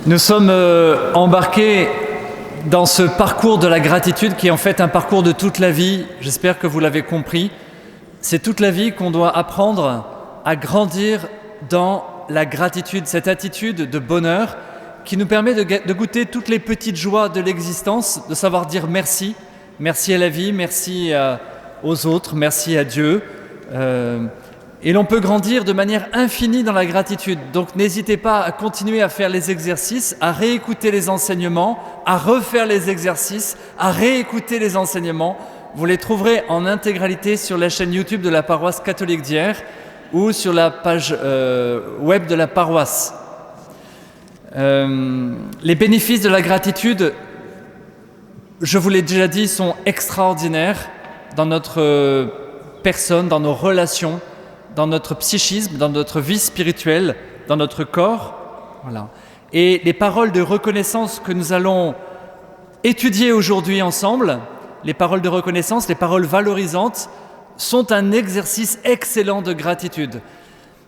Nous sommes embarqués dans ce parcours de la gratitude qui est en fait un parcours de toute la vie. J'espère que vous l'avez compris. C'est toute la vie qu'on doit apprendre à grandir dans la gratitude, cette attitude de bonheur qui nous permet de goûter toutes les petites joies de l'existence, de savoir dire merci. Merci à la vie, merci aux autres, merci à Dieu. Et l'on peut grandir de manière infinie dans la gratitude. Donc n'hésitez pas à continuer à faire les exercices, à réécouter les enseignements, à refaire les exercices, à réécouter les enseignements. Vous les trouverez en intégralité sur la chaîne YouTube de la paroisse catholique d'Hyères ou sur la page web de la paroisse. Les bénéfices de la gratitude, je vous l'ai déjà dit, sont extraordinaires dans notre personne, dans nos relations, dans notre psychisme, dans notre vie spirituelle, dans notre corps. Voilà. Et les paroles de reconnaissance que nous allons étudier aujourd'hui ensemble, les paroles de reconnaissance, les paroles valorisantes, sont un exercice excellent de gratitude.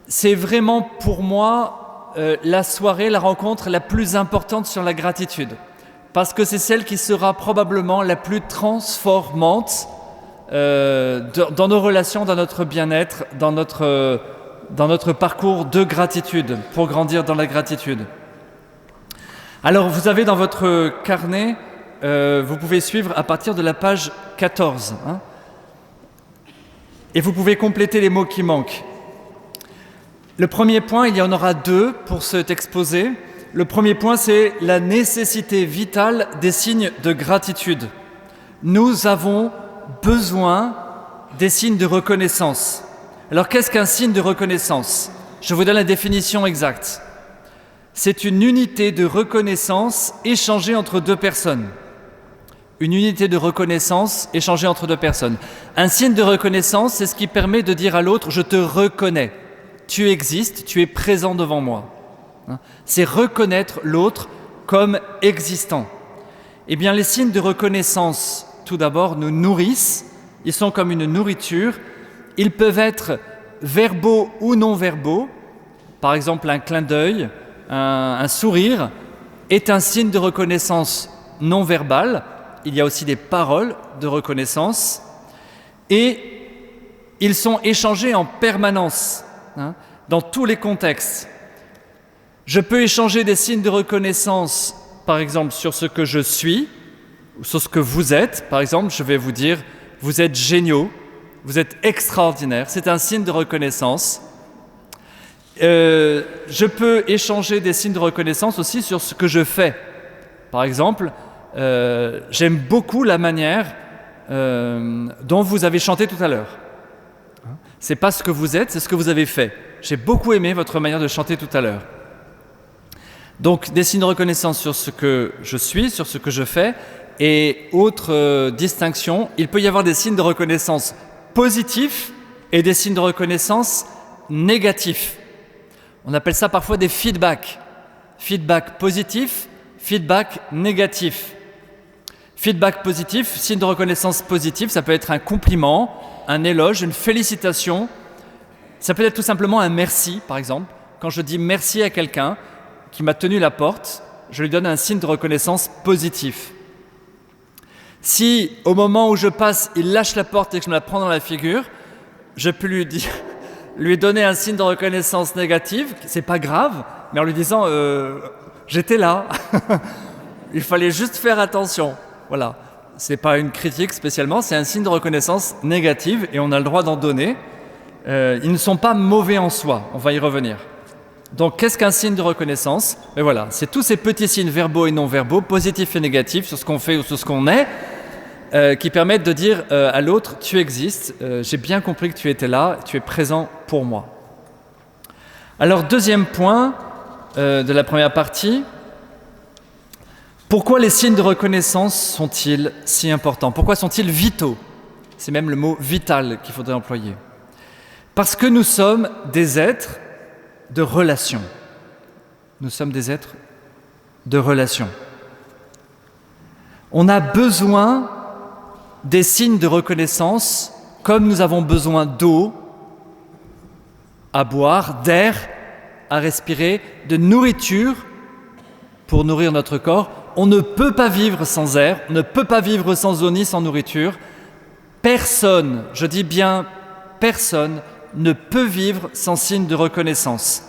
C'est vraiment pour moi la soirée, la rencontre la plus importante sur la gratitude, parce que c'est celle qui sera probablement la plus transformante dans nos relations, dans notre bien-être, dans notre parcours de gratitude, pour grandir dans la gratitude. Alors vous avez dans votre carnet, vous pouvez suivre à partir de la page 14, et vous pouvez compléter les mots qui manquent. Le premier point, il y en aura deux pour cet exposé. Le premier point, c'est la nécessité vitale des signes de gratitude. Nous avons besoin des signes de reconnaissance. Alors qu'est-ce qu'un signe de reconnaissance ? Je vous donne la définition exacte. C'est une unité de reconnaissance échangée entre deux personnes. Une unité de reconnaissance échangée entre deux personnes. Un signe de reconnaissance, c'est ce qui permet de dire à l'autre « je te reconnais, tu existes, tu es présent devant moi ». C'est reconnaître l'autre comme existant. Eh bien, les signes de reconnaissance, tout d'abord, nous nourrissent. Ils sont comme une nourriture. Ils peuvent être verbaux ou non verbaux. Par exemple, un clin d'œil, un sourire est un signe de reconnaissance non verbal. Il y a aussi des paroles de reconnaissance. Et ils sont échangés en permanence, dans tous les contextes. Je peux échanger des signes de reconnaissance, par exemple, sur ce que je suis, ou sur ce que vous êtes. Par exemple, je vais vous dire, vous êtes géniaux, vous êtes extraordinaires. C'est un signe de reconnaissance. Je peux échanger des signes de reconnaissance aussi sur ce que je fais. Par exemple, j'aime beaucoup la manière dont vous avez chanté tout à l'heure. C'est pas ce que vous êtes, c'est ce que vous avez fait. J'ai beaucoup aimé votre manière de chanter tout à l'heure. Donc, des signes de reconnaissance sur ce que je suis, sur ce que je fais. Et autre distinction, il peut y avoir des signes de reconnaissance positifs et des signes de reconnaissance négatifs. On appelle ça parfois des feedbacks. Feedback positif, feedback négatif. Feedback positif, signe de reconnaissance positif, ça peut être un compliment, un éloge, une félicitation. Ça peut être tout simplement un merci, par exemple. Quand je dis merci à quelqu'un qui m'a tenu la porte, je lui donne un signe de reconnaissance positif. Si, au moment où je passe, il lâche la porte et que je me la prends dans la figure, je peux lui donner un signe de reconnaissance négative, c'est pas grave, mais en lui disant j'étais là, il fallait juste faire attention. Voilà, c'est pas une critique spécialement, c'est un signe de reconnaissance négative et on a le droit d'en donner. Ils ne sont pas mauvais en soi, on va y revenir. Donc, qu'est-ce qu'un signe de reconnaissance ? Et voilà, c'est tous ces petits signes verbaux et non verbaux, positifs et négatifs, sur ce qu'on fait ou sur ce qu'on est, qui permettent de dire à l'autre « tu existes, j'ai bien compris que tu étais là, tu es présent pour moi ». Alors, deuxième point de la première partie, pourquoi les signes de reconnaissance sont-ils si importants ? Pourquoi sont-ils vitaux ? C'est même le mot « vital » qu'il faudrait employer. Parce que nous sommes des êtres de relation. Nous sommes des êtres de relation. On a besoin des signes de reconnaissance comme nous avons besoin d'eau à boire, d'air à respirer, de nourriture pour nourrir notre corps. On ne peut pas vivre sans air, on ne peut pas vivre sans eau ni sans nourriture. Personne, je dis bien personne, ne peut vivre sans signe de reconnaissance.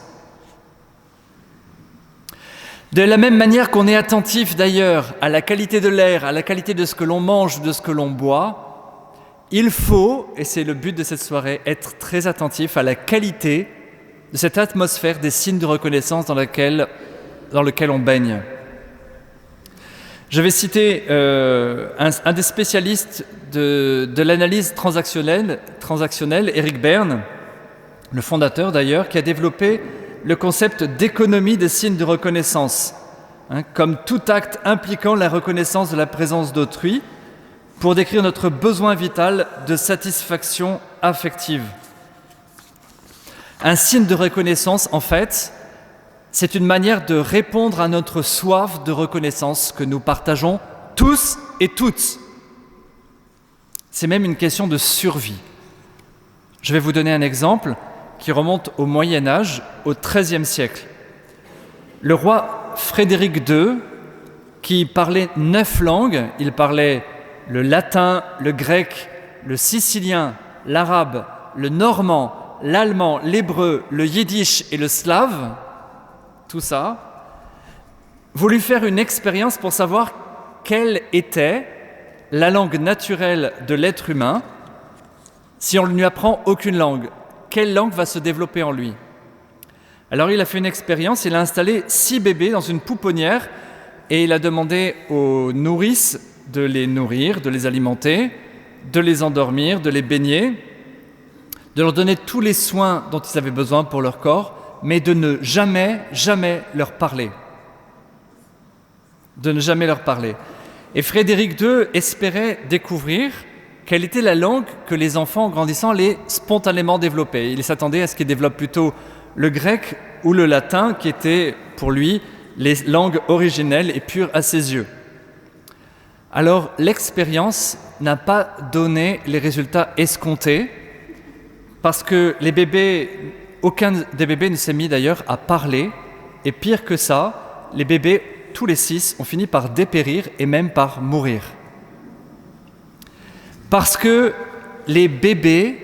De la même manière qu'on est attentif d'ailleurs à la qualité de l'air, à la qualité de ce que l'on mange, de ce que l'on boit, il faut, et c'est le but de cette soirée, être très attentif à la qualité de cette atmosphère des signes de reconnaissance dans lequel on baigne. Je vais citer un des spécialistes de l'analyse transactionnelle, Eric Berne, le fondateur d'ailleurs, qui a développé le concept d'économie des signes de reconnaissance, comme tout acte impliquant la reconnaissance de la présence d'autrui, pour décrire notre besoin vital de satisfaction affective. Un signe de reconnaissance, en fait, c'est une manière de répondre à notre soif de reconnaissance que nous partageons tous et toutes. C'est même une question de survie. Je vais vous donner un exemple qui remonte au Moyen-Âge, au XIIIe siècle. Le roi Frédéric II, qui parlait 9 langues, il parlait le latin, le grec, le sicilien, l'arabe, le normand, l'allemand, l'hébreu, le yiddish et le slave, tout ça, voulut faire une expérience pour savoir quelle était la langue naturelle de l'être humain si on ne lui apprend aucune langue. Quelle langue va se développer en lui? Alors il a fait une expérience, il a installé 6 bébés dans une pouponnière et il a demandé aux nourrices de les nourrir, de les alimenter, de les endormir, de les baigner, de leur donner tous les soins dont ils avaient besoin pour leur corps, mais de ne jamais leur parler. De ne jamais leur parler. Et Frédéric II espérait découvrir quelle était la langue que les enfants, en grandissant, allaient spontanément développer. Il s'attendait à ce qu'ils développent plutôt le grec ou le latin, qui étaient pour lui les langues originelles et pures à ses yeux. Alors, l'expérience n'a pas donné les résultats escomptés, parce que aucun des bébés ne s'est mis d'ailleurs à parler, et pire que ça, les bébés, tous les 6, ont fini par dépérir et même par mourir. Parce que les bébés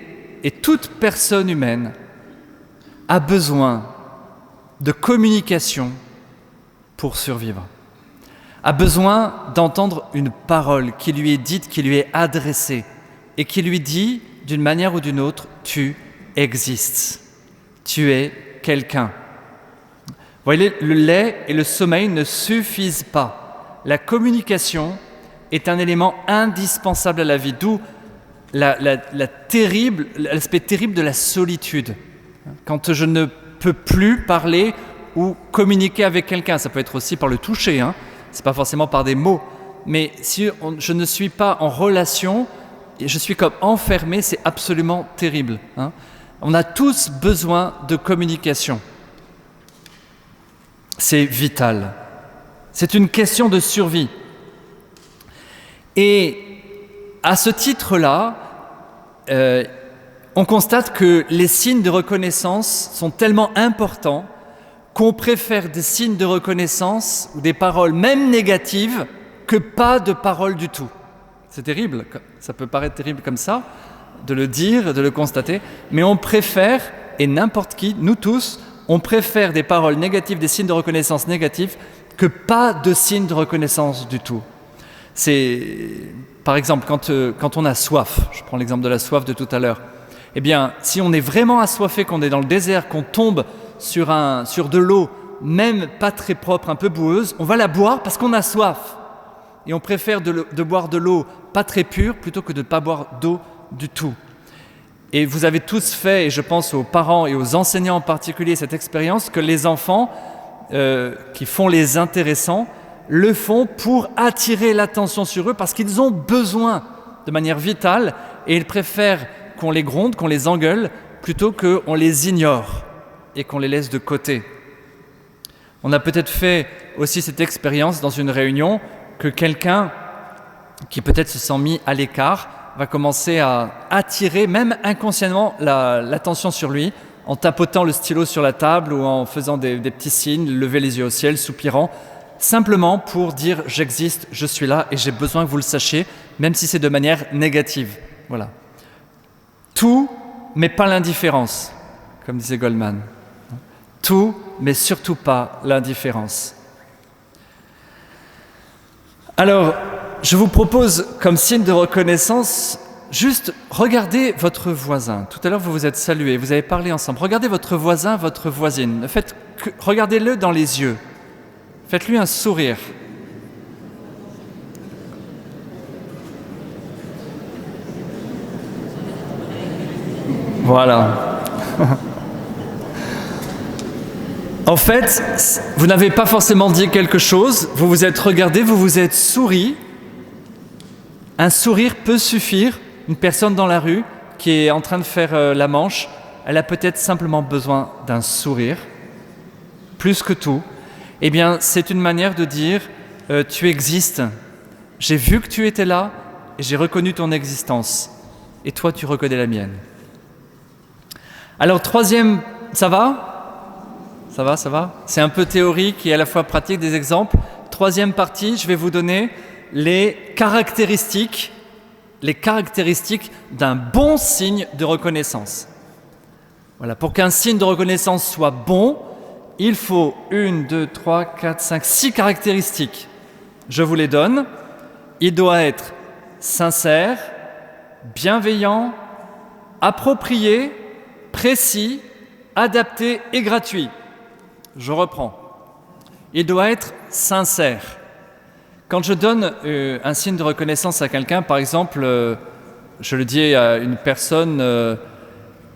et toute personne humaine a besoin de communication pour survivre, a besoin d'entendre une parole qui lui est dite, qui lui est adressée, et qui lui dit, d'une manière ou d'une autre, tu existes, tu es quelqu'un. Vous voyez, le lait et le sommeil ne suffisent pas. La communication est un élément indispensable à la vie, d'où l'aspect terrible de la solitude. Quand je ne peux plus parler ou communiquer avec quelqu'un, ça peut être aussi par le toucher, c'est pas forcément par des mots, mais si je ne suis pas en relation, je suis comme enfermé, c'est absolument terrible. On a tous besoin de communication. C'est vital. C'est une question de survie. Et à ce titre-là, on constate que les signes de reconnaissance sont tellement importants qu'on préfère des signes de reconnaissance ou des paroles même négatives que pas de paroles du tout. C'est terrible, ça peut paraître terrible comme ça, de le dire, de le constater, mais on préfère, et n'importe qui, nous tous, on préfère des paroles négatives, des signes de reconnaissance négatifs, que pas de signes de reconnaissance du tout. C'est, par exemple, quand on a soif, je prends l'exemple de la soif de tout à l'heure, eh bien, si on est vraiment assoiffé, qu'on est dans le désert, qu'on tombe sur de l'eau, même pas très propre, un peu boueuse, on va la boire parce qu'on a soif. Et on préfère de boire de l'eau pas très pure plutôt que de ne pas boire d'eau du tout. Et vous avez tous fait, et je pense aux parents et aux enseignants en particulier, cette expérience que les enfants qui font les intéressants le font pour attirer l'attention sur eux parce qu'ils ont besoin de manière vitale et ils préfèrent qu'on les gronde, qu'on les engueule plutôt qu'on les ignore et qu'on les laisse de côté. On a peut-être fait aussi cette expérience dans une réunion que quelqu'un qui peut-être se sent mis à l'écart va commencer à attirer même inconsciemment l'attention sur lui en tapotant le stylo sur la table ou en faisant des petits signes, lever les yeux au ciel, soupirant. simplement pour dire j'existe, je suis là et j'ai besoin que vous le sachiez, même si c'est de manière négative. Voilà. Tout, mais pas l'indifférence, comme disait Goldman. Tout, mais surtout pas l'indifférence. Alors, je vous propose, comme signe de reconnaissance, juste regardez votre voisin. Tout à l'heure, vous vous êtes salués, vous avez parlé ensemble. Regardez votre voisin, votre voisine. Regardez-le dans les yeux. Faites-lui un sourire. Voilà. En fait, vous n'avez pas forcément dit quelque chose, vous vous êtes regardé, vous vous êtes souri. Un sourire peut suffire. Une personne dans la rue qui est en train de faire la manche, elle a peut-être simplement besoin d'un sourire, plus que tout. Eh bien, c'est une manière de dire tu existes, j'ai vu que tu étais là et j'ai reconnu ton existence. Et toi, tu reconnais la mienne. Alors, troisième, ça va ? Ça va ? C'est un peu théorique et à la fois pratique, des exemples. Troisième partie, je vais vous donner les caractéristiques d'un bon signe de reconnaissance. Voilà, pour qu'un signe de reconnaissance soit bon, il faut 6 caractéristiques. Je vous les donne. Il doit être sincère, bienveillant, approprié, précis, adapté et gratuit. Je reprends. Il doit être sincère. Quand je donne un signe de reconnaissance à quelqu'un, par exemple, je le dis à une personne,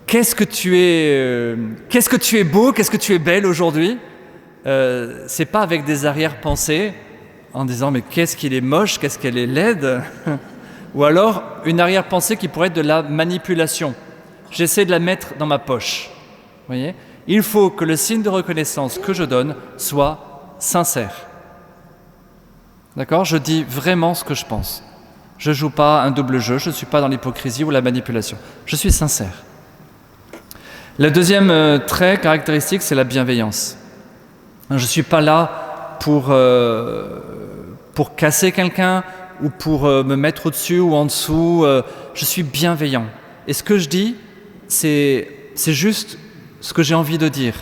qu'est-ce que tu es beau, qu'est-ce que tu es belle aujourd'hui, c'est pas avec des arrière-pensées en disant mais qu'est-ce qu'il est moche, qu'est-ce qu'elle est laide, ou alors une arrière-pensée qui pourrait être de la manipulation. J'essaie de la mettre dans ma poche. Vous voyez ? Il faut que le signe de reconnaissance que je donne soit sincère. D'accord ? Je dis vraiment ce que je pense. Je ne joue pas un double jeu, je ne suis pas dans l'hypocrisie ou la manipulation. Je suis sincère. Le deuxième trait caractéristique, c'est la bienveillance. Je ne suis pas là pour casser quelqu'un ou pour me mettre au-dessus ou en dessous. Je suis bienveillant. Et ce que je dis, c'est juste ce que j'ai envie de dire.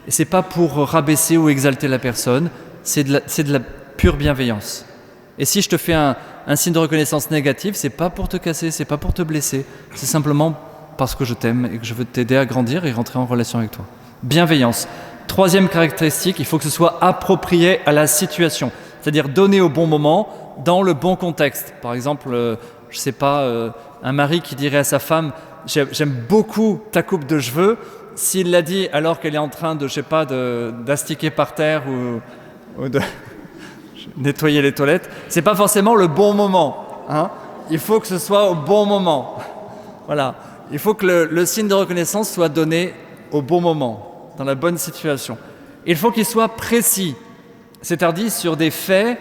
Et ce n'est pas pour rabaisser ou exalter la personne, c'est de la pure bienveillance. Et si je te fais un signe de reconnaissance négatif, ce n'est pas pour te casser, ce n'est pas pour te blesser, c'est simplement parce que je t'aime et que je veux t'aider à grandir et rentrer en relation avec toi. Bienveillance. Troisième caractéristique, il faut que ce soit approprié à la situation, c'est-à-dire donné au bon moment, dans le bon contexte. Par exemple, je ne sais pas, un mari qui dirait à sa femme « J'aime beaucoup ta coupe de cheveux », s'il l'a dit alors qu'elle est en train d'astiquer par terre ou de nettoyer les toilettes, c'est pas forcément le bon moment. Hein. Il faut que ce soit au bon moment. Voilà. Il faut que le signe de reconnaissance soit donné au bon moment, dans la bonne situation. Il faut qu'il soit précis, c'est-à-dire sur des faits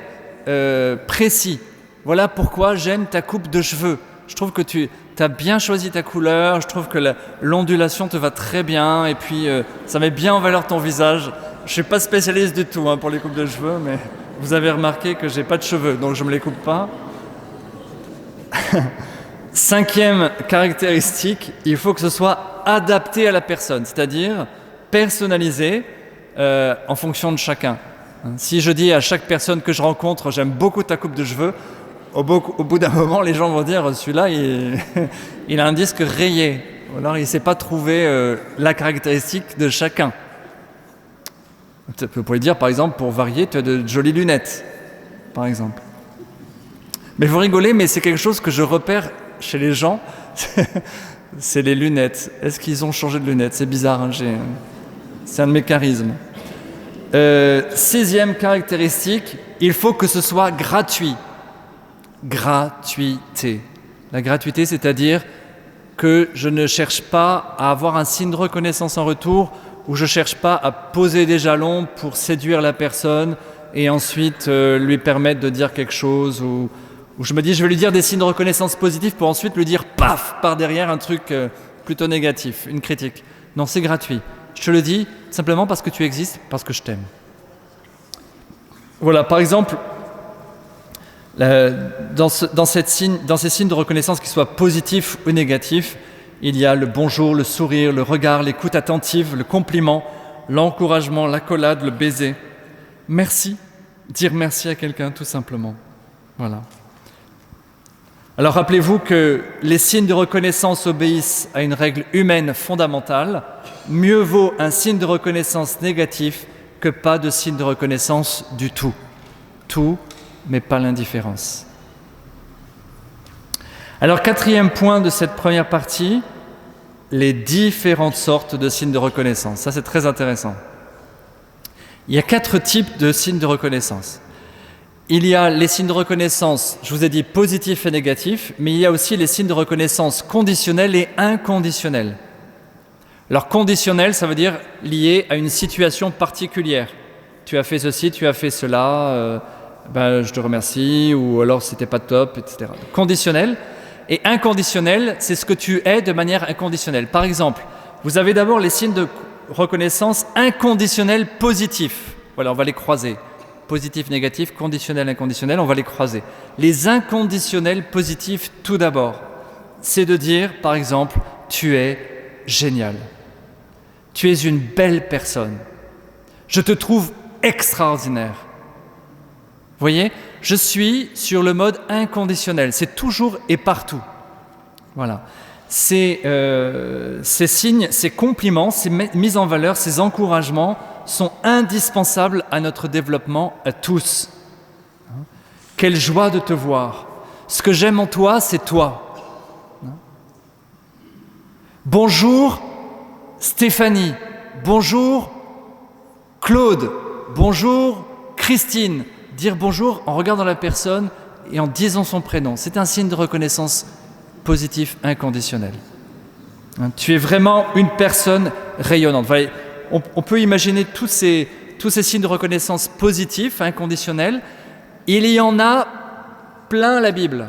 précis. Voilà pourquoi j'aime ta coupe de cheveux. Je trouve que tu as bien choisi ta couleur, je trouve que l'ondulation te va très bien et puis ça met bien en valeur ton visage. Je ne suis pas spécialiste du tout pour les coupes de cheveux, mais vous avez remarqué que je n'ai pas de cheveux, donc je ne me les coupe pas. Cinquième caractéristique, il faut que ce soit adapté à la personne, c'est-à-dire personnalisé en fonction de chacun. Si je dis à chaque personne que je rencontre, j'aime beaucoup ta coupe de cheveux, au bout d'un moment, les gens vont dire, celui-là, il a un disque rayé. Ou alors, il ne sait pas trouver la caractéristique de chacun. Vous pouvez dire, par exemple, pour varier, tu as de jolies lunettes, par exemple. Mais vous rigolez, mais c'est quelque chose que je repère chez les gens, c'est les lunettes. Est-ce qu'ils ont changé de lunettes ? C'est bizarre, hein, c'est un de mes charismes. Sixième caractéristique, il faut que ce soit gratuit. Gratuité. La gratuité, c'est-à-dire que je ne cherche pas à avoir un signe de reconnaissance en retour, ou je ne cherche pas à poser des jalons pour séduire la personne et ensuite lui permettre de dire quelque chose, ou je me dis je vais lui dire des signes de reconnaissance positifs pour ensuite lui dire paf par derrière un truc plutôt négatif, une critique. Non, c'est gratuit. Je te le dis simplement parce que tu existes, parce que je t'aime. Voilà, par exemple, dans ces signes de reconnaissance, qu'ils soient positifs ou négatifs, il y a le bonjour, le sourire, le regard, l'écoute attentive, le compliment, l'encouragement, l'accolade, le baiser. Merci, dire merci à quelqu'un tout simplement. Voilà. Alors rappelez-vous que les signes de reconnaissance obéissent à une règle humaine fondamentale. Mieux vaut un signe de reconnaissance négatif que pas de signe de reconnaissance du tout. Tout, mais pas l'indifférence. Alors, quatrième point de cette première partie, les différentes sortes de signes de reconnaissance. Ça, c'est très intéressant. Il y a 4 types de signes de reconnaissance. Il y a les signes de reconnaissance, je vous ai dit positifs et négatifs, mais il y a aussi les signes de reconnaissance conditionnels et inconditionnels. Alors, conditionnel, ça veut dire lié à une situation particulière. Tu as fait ceci, tu as fait cela, je te remercie, ou alors c'était pas top, etc. Conditionnel. Et inconditionnel, c'est ce que tu es de manière inconditionnelle. Par exemple, vous avez d'abord les signes de reconnaissance inconditionnels positifs. Voilà, on va les croiser. Positif, négatif, conditionnel, inconditionnel, on va les croiser. Les inconditionnels positifs, tout d'abord, c'est de dire, par exemple, tu es génial. Tu es une belle personne. Je te trouve extraordinaire. Vous voyez, je suis sur le mode inconditionnel, c'est toujours et partout. Voilà. Ces signes, ces compliments, ces mises en valeur, ces encouragements sont indispensables à notre développement à tous. Quelle joie de te voir. Ce que j'aime en toi, c'est toi. Bonjour Stéphanie. Bonjour Claude. Bonjour Christine. Dire bonjour en regardant la personne et en disant son prénom. C'est un signe de reconnaissance positif inconditionnel. Tu es vraiment une personne rayonnante. Voilà, on peut imaginer tous ces signes de reconnaissance positifs, inconditionnels. Il y en a plein la Bible.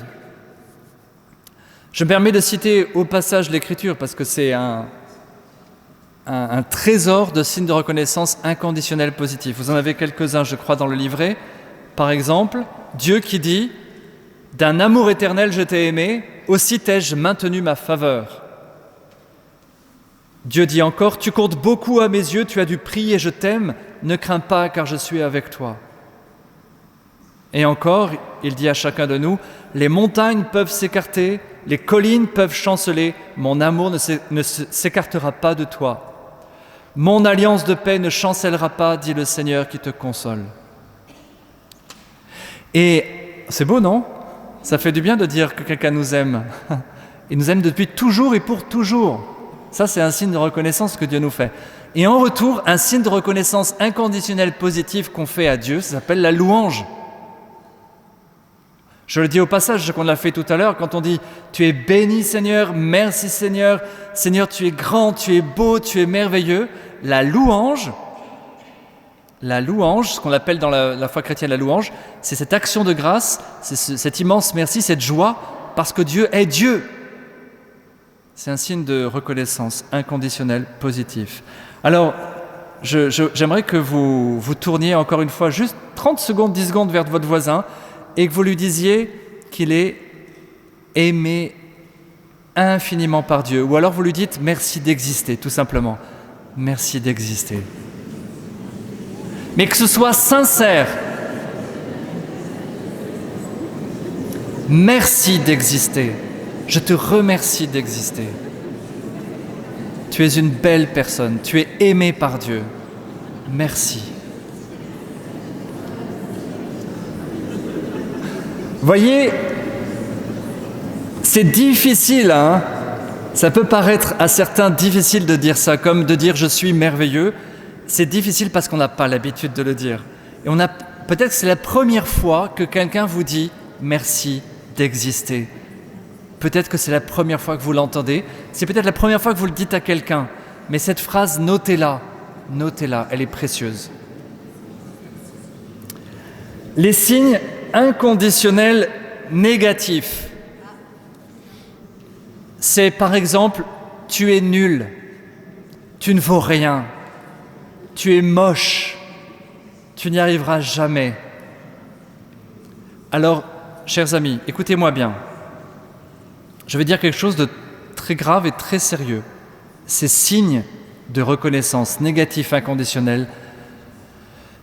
Je me permets de citer au passage l'Écriture parce que c'est un trésor de signes de reconnaissance inconditionnels positifs. Vous en avez quelques-uns, je crois, dans le livret. Par exemple, Dieu qui dit « D'un amour éternel je t'ai aimé, aussi t'ai-je maintenu ma faveur. » Dieu dit encore « Tu comptes beaucoup à mes yeux, tu as du prix et je t'aime, ne crains pas car je suis avec toi. » Et encore, il dit à chacun de nous « Les montagnes peuvent s'écarter, les collines peuvent chanceler, mon amour ne s'écartera pas de toi. Mon alliance de paix ne chancellera pas, dit le Seigneur qui te console. » Et c'est beau, non ? Ça fait du bien de dire que quelqu'un nous aime. Il nous aime depuis toujours et pour toujours. Ça, c'est un signe de reconnaissance que Dieu nous fait. Et en retour, un signe de reconnaissance inconditionnelle positive qu'on fait à Dieu, ça s'appelle la louange. Je le dis au passage, ce qu'on a fait tout à l'heure, quand on dit « Tu es béni Seigneur, merci Seigneur, Seigneur tu es grand, tu es beau, tu es merveilleux », la louange, ce qu'on appelle dans la foi chrétienne la louange, c'est cette action de grâce, c'est cet immense merci, cette joie, parce que Dieu est Dieu. C'est un signe de reconnaissance inconditionnelle, positif. Alors, j'aimerais que vous tourniez encore une fois juste 30 secondes, 10 secondes vers votre voisin et que vous lui disiez qu'il est aimé infiniment par Dieu. Ou alors vous lui dites merci d'exister, tout simplement. Merci d'exister. Mais que ce soit sincère. Merci d'exister. Je te remercie d'exister. Tu es une belle personne. Tu es aimé par Dieu. Merci. Voyez, c'est difficile, hein ? Ça peut paraître à certains difficile de dire ça, comme de dire « je suis merveilleux ». C'est difficile parce qu'on n'a pas l'habitude de le dire. Et peut-être que c'est la première fois que quelqu'un vous dit « merci d'exister ». Peut-être que c'est la première fois que vous l'entendez. C'est peut-être la première fois que vous le dites à quelqu'un. Mais cette phrase, notez-la, elle est précieuse. Les signes inconditionnels négatifs. C'est par exemple « tu es nul »,« tu ne vaux rien »,« tu es moche »,« tu n'y arriveras jamais ». Alors, chers amis, écoutez-moi bien. Je vais dire quelque chose de très grave et très sérieux. Ces signes de reconnaissance négatifs inconditionnels,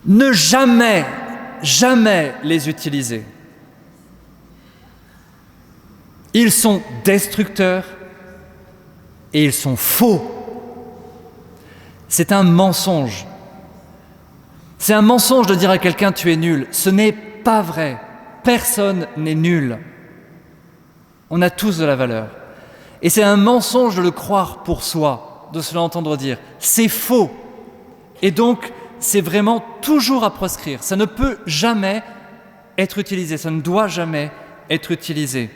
ne jamais les utiliser. Ils sont destructeurs et ils sont faux. C'est un mensonge. C'est un mensonge de dire à quelqu'un « tu es nul ». Ce n'est pas vrai. Personne n'est nul. On a tous de la valeur. Et c'est un mensonge de le croire pour soi, de se l'entendre dire. C'est faux. Et donc, c'est vraiment toujours à proscrire. Ça ne peut jamais être utilisé. Ça ne doit jamais être utilisé.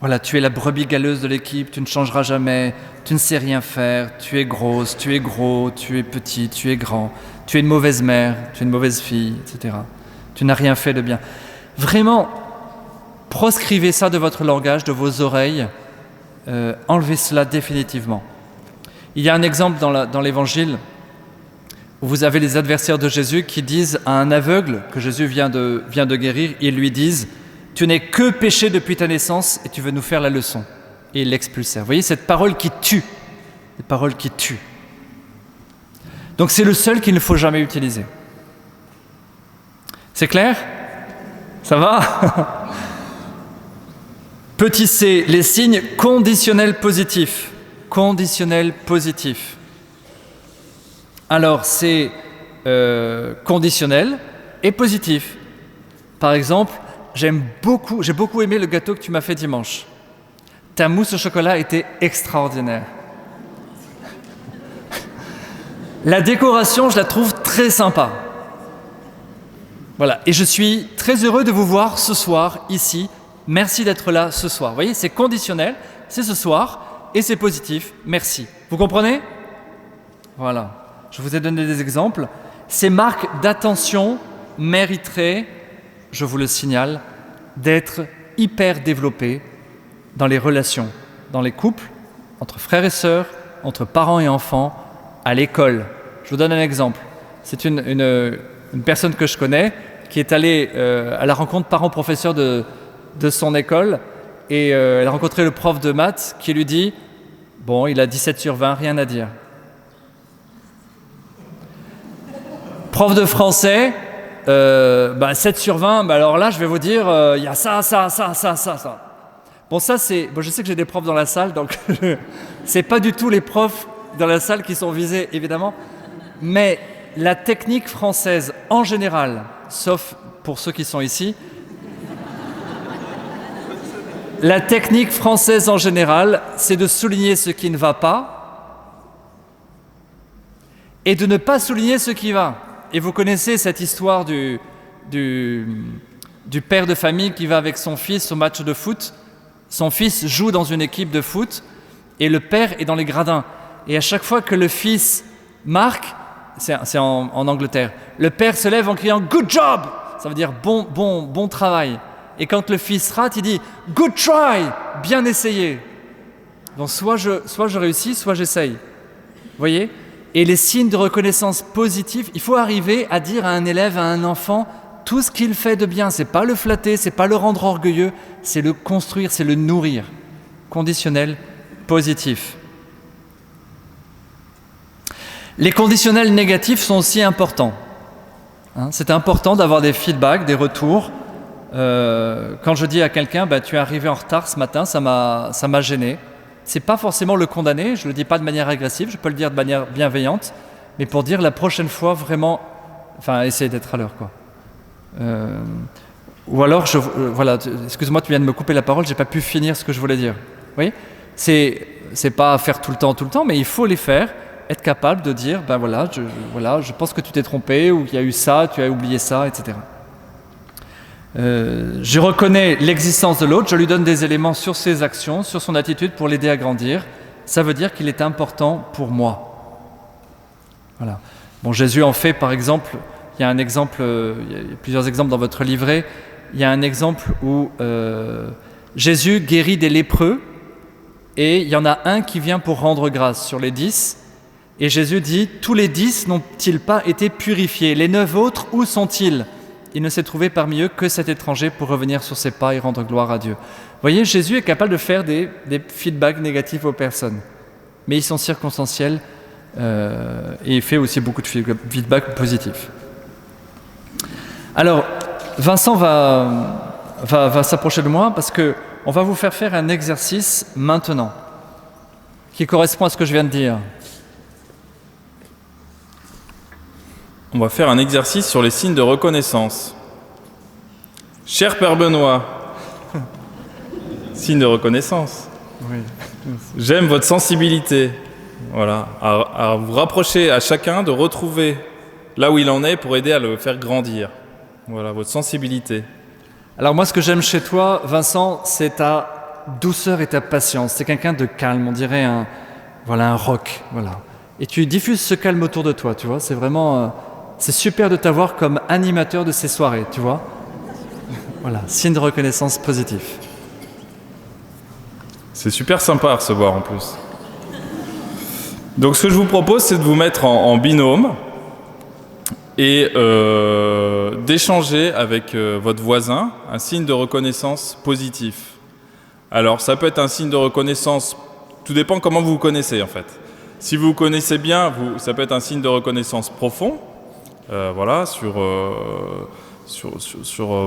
Voilà, tu es la brebis galeuse de l'équipe, tu ne changeras jamais, tu ne sais rien faire, tu es grosse, tu es gros, tu es petit, tu es grand, tu es une mauvaise mère, tu es une mauvaise fille, etc. Tu n'as rien fait de bien. Vraiment, proscrivez ça de votre langage, de vos oreilles, enlevez cela définitivement. Il y a un exemple dans l'Évangile où vous avez les adversaires de Jésus qui disent à un aveugle que Jésus vient de guérir, ils lui disent « Tu n'es que péché depuis ta naissance et tu veux nous faire la leçon. » Et ils l'expulsèrent. Vous voyez, cette parole qui tue, cette parole qui tue. Donc c'est le seul qu'il ne faut jamais utiliser. C'est clair? Ça va? Petit c, les signes conditionnels positifs. Conditionnels positifs. Alors, c'est conditionnel et positif. Par exemple, j'ai beaucoup aimé le gâteau que tu m'as fait dimanche. Ta mousse au chocolat était extraordinaire. La décoration, je la trouve très sympa. Voilà, et je suis très heureux de vous voir ce soir, ici. Merci d'être là ce soir. Vous voyez, c'est conditionnel, c'est ce soir, et c'est positif. Merci. Vous comprenez? Voilà. Je vous ai donné des exemples. Ces marques d'attention mériteraient, je vous le signale, d'être hyper développées dans les relations, dans les couples, entre frères et sœurs, entre parents et enfants, à l'école. Je vous donne un exemple. C'est une personne que je connais qui est allée à la rencontre parents-professeurs de son école et elle a rencontré le prof de maths qui lui dit « Bon, il a 17 sur 20, rien à dire. » Prof de français, 7 sur 20, alors là, je vais vous dire, il y a ça. Bon, ça, c'est... Bon, je sais que j'ai des profs dans la salle, donc c'est pas du tout les profs dans la salle qui sont visés, évidemment, mais la technique française, en général, sauf pour ceux qui sont ici, la technique française, en général, c'est de souligner ce qui ne va pas et de ne pas souligner ce qui va. Et vous connaissez cette histoire du père de famille qui va avec son fils au match de foot. Son fils joue dans une équipe de foot et le père est dans les gradins. Et à chaque fois que le fils marque, c'est en Angleterre, le père se lève en criant « Good job !» Ça veut dire bon travail. Et quand le fils rate, il dit « Good try !» Bien essayé. Donc soit je réussis, soit j'essaye. Vous voyez ? Et les signes de reconnaissance positifs, il faut arriver à dire à un élève, à un enfant, tout ce qu'il fait de bien. C'est pas le flatter, c'est pas le rendre orgueilleux, c'est le construire, c'est le nourrir. Conditionnel positif. Les conditionnels négatifs sont aussi importants. C'est important d'avoir des feedbacks, des retours. Quand je dis à quelqu'un, tu es arrivé en retard ce matin, ça m'a gêné. C'est pas forcément le condamner, je le dis pas de manière agressive, je peux le dire de manière bienveillante, mais pour dire la prochaine fois vraiment, essayer d'être à l'heure, quoi. Ou alors, voilà, excuse-moi, tu viens de me couper la parole, j'ai pas pu finir ce que je voulais dire. Oui, c'est pas faire tout le temps, mais il faut les faire, être capable de dire, je pense que tu t'es trompé, ou qu'il y a eu ça, tu as oublié ça, etc. Je reconnais l'existence de l'autre, je lui donne des éléments sur ses actions, sur son attitude pour l'aider à grandir. Ça veut dire qu'il est important pour moi. Voilà. Bon, Jésus en fait, par exemple, il y a plusieurs exemples dans votre livret. Il y a un exemple où Jésus guérit des lépreux et il y en a un qui vient pour rendre grâce sur les 10. Et Jésus dit, tous les 10 n'ont-ils pas été purifiés? Les 9 autres, où sont-ils? il ne s'est trouvé parmi eux que cet étranger pour revenir sur ses pas et rendre gloire à Dieu. Vous voyez, Jésus est capable de faire des feedbacks négatifs aux personnes, mais ils sont circonstanciels et il fait aussi beaucoup de feedbacks positifs. Alors, Vincent va s'approcher de moi parce qu'on va vous faire un exercice maintenant qui correspond à ce que je viens de dire. On va faire un exercice sur les signes de reconnaissance. Cher Père Benoît, signe de reconnaissance. Oui. J'aime votre sensibilité. Voilà, à vous rapprocher à chacun de retrouver là où il en est pour aider à le faire grandir. Voilà, votre sensibilité. Alors moi, ce que j'aime chez toi, Vincent, c'est ta douceur et ta patience. C'est quelqu'un de calme, on dirait un roc. Voilà. Et tu diffuses ce calme autour de toi, tu vois. C'est vraiment... c'est super de t'avoir comme animateur de ces soirées, tu vois. Voilà, signe de reconnaissance positif. C'est super sympa à recevoir en plus. Donc ce que je vous propose, c'est de vous mettre en binôme et d'échanger avec votre voisin un signe de reconnaissance positif. Alors ça peut être un signe de reconnaissance, tout dépend comment vous vous connaissez en fait. Si vous vous connaissez bien, ça peut être un signe de reconnaissance profond, voilà, sur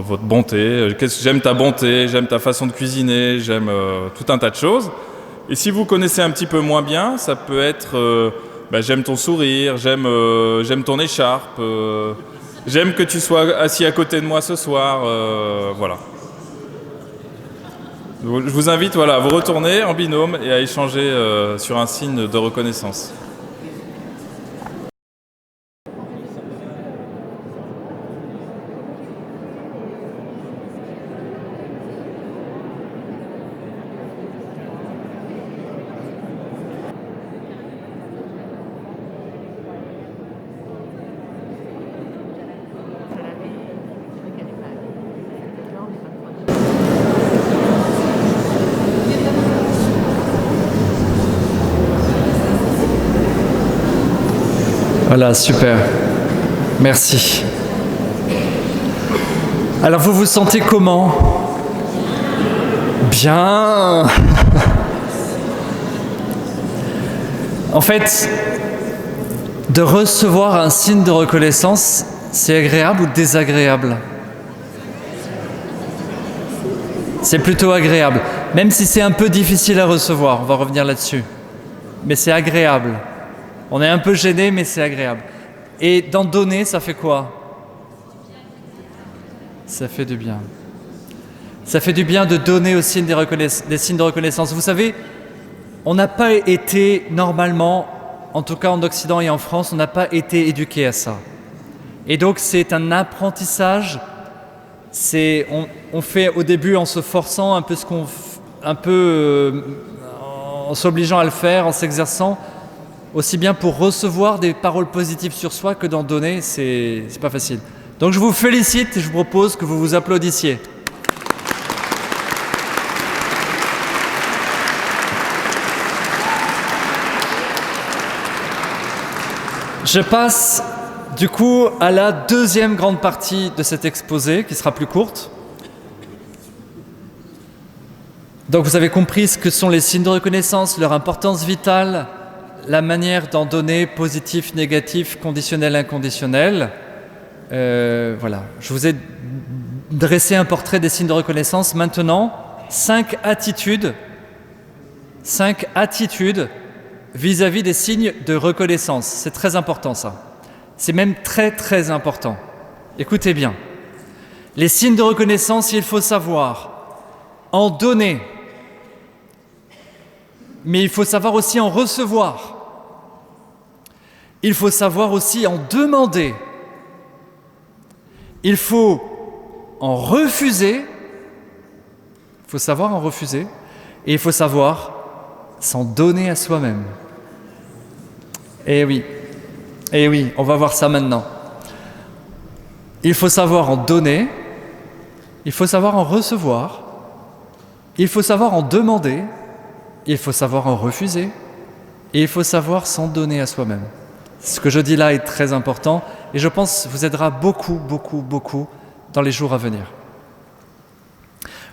votre bonté. J'aime ta bonté, j'aime ta façon de cuisiner, j'aime tout un tas de choses. Et si vous connaissez un petit peu moins bien, ça peut être j'aime ton sourire, j'aime ton écharpe, j'aime que tu sois assis à côté de moi ce soir, voilà. Je vous invite à vous retourner en binôme et à échanger sur un signe de reconnaissance. Voilà, super. Merci. Alors, vous vous sentez comment ? Bien. En fait, de recevoir un signe de reconnaissance, c'est agréable ou désagréable ? C'est plutôt agréable, même si c'est un peu difficile à recevoir, on va revenir là-dessus. Mais c'est agréable. On est un peu gêné, mais c'est agréable. Et d'en donner, ça fait quoi ? Ça fait du bien. Ça fait du bien de donner aussi des signes de reconnaissance. Vous savez, on n'a pas été normalement, en tout cas en Occident et en France, on n'a pas été éduqué à ça. Et donc c'est un apprentissage. On fait au début en se forçant en s'obligeant à le faire, en s'exerçant. Aussi bien pour recevoir des paroles positives sur soi que d'en donner, c'est pas facile. Donc je vous félicite et je vous propose que vous vous applaudissiez. Je passe du coup à la deuxième grande partie de cet exposé qui sera plus courte. Donc vous avez compris ce que sont les signes de reconnaissance, leur importance vitale, la manière d'en donner, positif, négatif, conditionnel, inconditionnel. Voilà, je vous ai dressé un portrait des signes de reconnaissance. Maintenant, 5 attitudes vis-à-vis des signes de reconnaissance. C'est très important ça. C'est même très très important. Écoutez bien. Les signes de reconnaissance, il faut savoir en donner, mais il faut savoir aussi en recevoir. Il faut savoir aussi en demander. Il faut en refuser. Il faut savoir en refuser. Et il faut savoir s'en donner à soi-même. Eh oui, on va voir ça maintenant. Il faut savoir en donner. Il faut savoir en recevoir. Il faut savoir en demander. Il faut savoir en refuser. Et il faut savoir s'en donner à soi-même. Ce que je dis là est très important et je pense vous aidera beaucoup dans les jours à venir.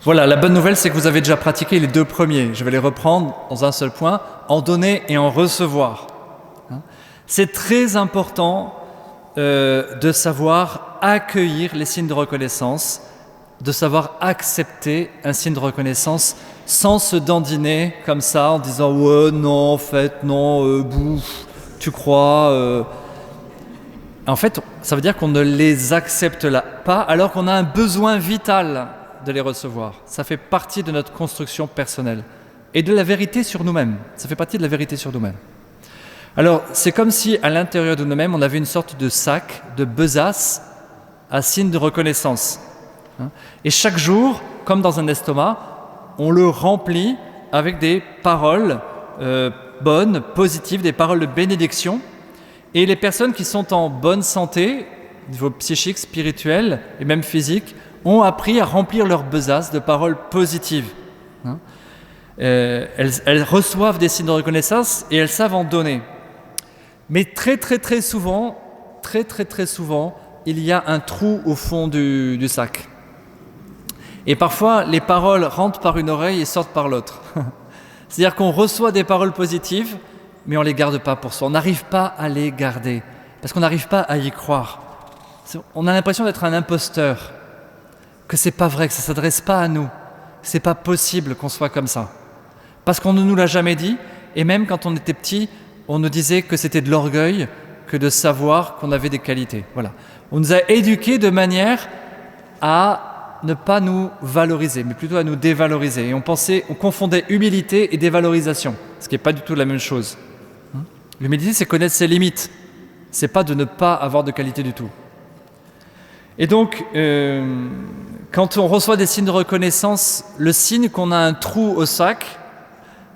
Voilà, la bonne nouvelle, c'est que vous avez déjà pratiqué les 2 premiers. Je vais les reprendre dans un seul point, en donner et en recevoir. C'est très important de savoir accueillir les signes de reconnaissance, de savoir accepter un signe de reconnaissance sans se dandiner comme ça en disant « ouais, non, en fait, non, bouf, tu crois En fait, ça veut dire qu'on ne les accepte pas alors qu'on a un besoin vital de les recevoir. Ça fait partie de notre construction personnelle et de la vérité sur nous-mêmes. Ça fait partie de la vérité sur nous-mêmes. Alors, c'est comme si à l'intérieur de nous-mêmes, on avait une sorte de sac, de besace, à signe de reconnaissance. Et chaque jour, comme dans un estomac, on le remplit avec des paroles bonnes, positives, des paroles de bénédiction. Et les personnes qui sont en bonne santé, au niveau psychique, spirituel et même physique, ont appris à remplir leur besace de paroles positives. Elles reçoivent des signes de reconnaissance et elles savent en donner. Mais très souvent, il y a un trou au fond du sac. Et parfois, les paroles rentrent par une oreille et sortent par l'autre. C'est-à-dire qu'on reçoit des paroles positives, mais on ne les garde pas pour soi. On n'arrive pas à les garder, parce qu'on n'arrive pas à y croire. On a l'impression d'être un imposteur, que ce n'est pas vrai, que ça ne s'adresse pas à nous. Ce n'est pas possible qu'on soit comme ça. Parce qu'on ne nous l'a jamais dit, et même quand on était petit, on nous disait que c'était de l'orgueil que de savoir qu'on avait des qualités. Voilà. On nous a éduqués de manière à ne pas nous valoriser, mais plutôt à nous dévaloriser. Et on confondait humilité et dévalorisation, ce qui n'est pas du tout la même chose. L'humilité, c'est connaître ses limites. C'est pas de ne pas avoir de qualité du tout. Et donc, quand on reçoit des signes de reconnaissance, le signe qu'on a un trou au sac,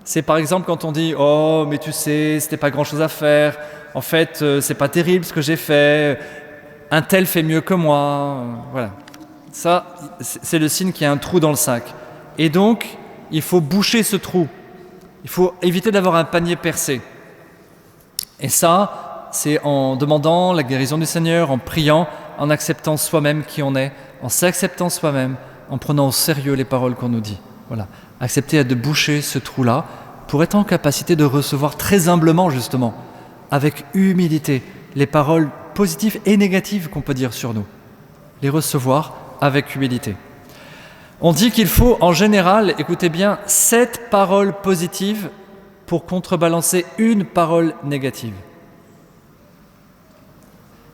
c'est par exemple quand on dit « Oh, mais tu sais, c'était pas grand-chose à faire. En fait, c'est pas terrible ce que j'ai fait. Un tel fait mieux que moi. » Voilà. Ça, c'est le signe qu'il y a un trou dans le sac. Et donc, il faut boucher ce trou. Il faut éviter d'avoir un panier percé. Et ça, c'est en demandant la guérison du Seigneur, en priant, en acceptant soi-même qui on est, en s'acceptant soi-même, en prenant au sérieux les paroles qu'on nous dit. Voilà. Accepter de boucher ce trou-là pour être en capacité de recevoir très humblement, justement, avec humilité, les paroles positives et négatives qu'on peut dire sur nous. Les recevoir avec humilité. On dit qu'il faut, en général, écoutez bien, 7 paroles positives pour contrebalancer une parole négative.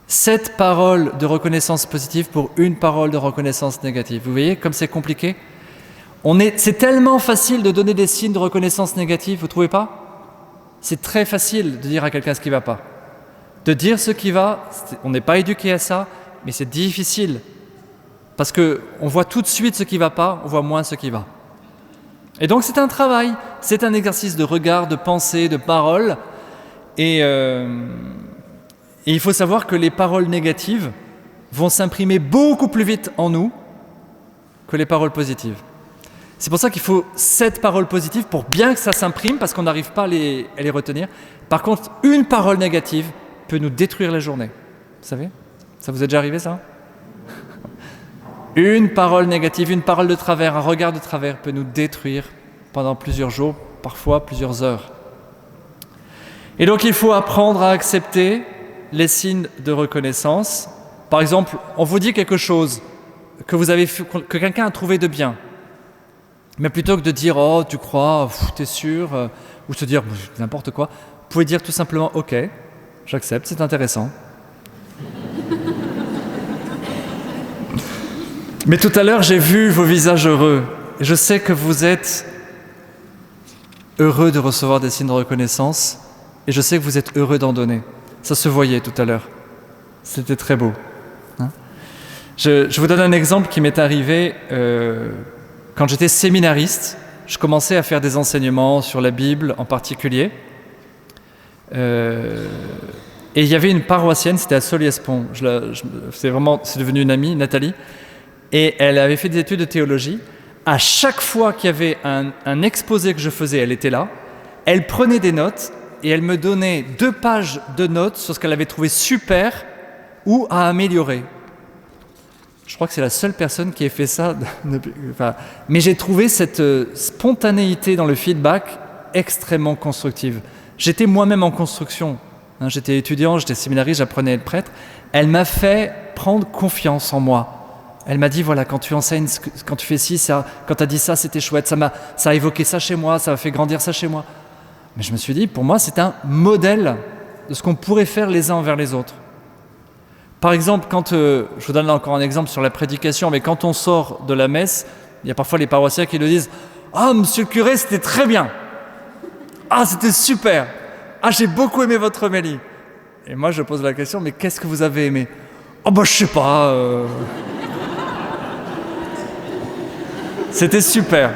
7 paroles de reconnaissance positive pour une parole de reconnaissance négative. Vous voyez comme c'est compliqué ? C'est tellement facile de donner des signes de reconnaissance négative, vous ne trouvez pas ? C'est très facile de dire à quelqu'un ce qui ne va pas. De dire ce qui va, on n'est pas éduqué à ça, mais c'est difficile. Parce qu'on voit tout de suite ce qui ne va pas, on voit moins ce qui va. Et donc c'est un travail, c'est un exercice de regard, de pensée, de parole. Et il faut savoir que les paroles négatives vont s'imprimer beaucoup plus vite en nous que les paroles positives. C'est pour ça qu'il faut 7 paroles positives pour bien que ça s'imprime, parce qu'on n'arrive pas à les retenir. Par contre, une parole négative peut nous détruire la journée. Vous savez ? Ça vous est déjà arrivé ça ? Une parole négative, une parole de travers, un regard de travers peut nous détruire pendant plusieurs jours, parfois plusieurs heures. Et donc il faut apprendre à accepter les signes de reconnaissance. Par exemple, on vous dit quelque chose que quelqu'un a trouvé de bien. Mais plutôt que de dire « Oh, tu crois, t'es sûr ?» ou se dire « n'importe quoi », vous pouvez dire tout simplement « Ok, j'accepte, c'est intéressant. » Mais tout à l'heure, j'ai vu vos visages heureux. Et je sais que vous êtes heureux de recevoir des signes de reconnaissance. Et je sais que vous êtes heureux d'en donner. Ça se voyait tout à l'heure. C'était très beau. Je vous donne un exemple qui m'est arrivé quand j'étais séminariste. Je commençais à faire des enseignements sur la Bible en particulier. Et il y avait une paroissienne, c'était à Soliespont. C'est devenu une amie, Nathalie. Et elle avait fait des études de théologie. À chaque fois qu'il y avait un exposé que je faisais, elle était là. Elle prenait des notes et elle me donnait 2 pages de notes sur ce qu'elle avait trouvé super ou à améliorer. Je crois que c'est la seule personne qui ait fait ça. Enfin, mais j'ai trouvé cette spontanéité dans le feedback extrêmement constructive. J'étais moi-même en construction. Hein, j'étais étudiant, j'étais séminariste, j'apprenais à être prêtre. Elle m'a fait prendre confiance en moi. Elle m'a dit, voilà, quand tu enseignes, quand tu fais ci, ça, quand tu as dit ça, c'était chouette, ça a évoqué ça chez moi, ça a fait grandir ça chez moi. Mais je me suis dit, pour moi, c'est un modèle de ce qu'on pourrait faire les uns envers les autres. Par exemple, je vous donne là encore un exemple sur la prédication, mais quand on sort de la messe, il y a parfois les paroissiens qui nous disent « Ah, monsieur le curé, c'était très bien. Ah, c'était super. Ah, j'ai beaucoup aimé votre homélie. » Et moi, je pose la question « Mais qu'est-ce que vous avez aimé ?»« Oh, bah, je sais pas. C'était super. »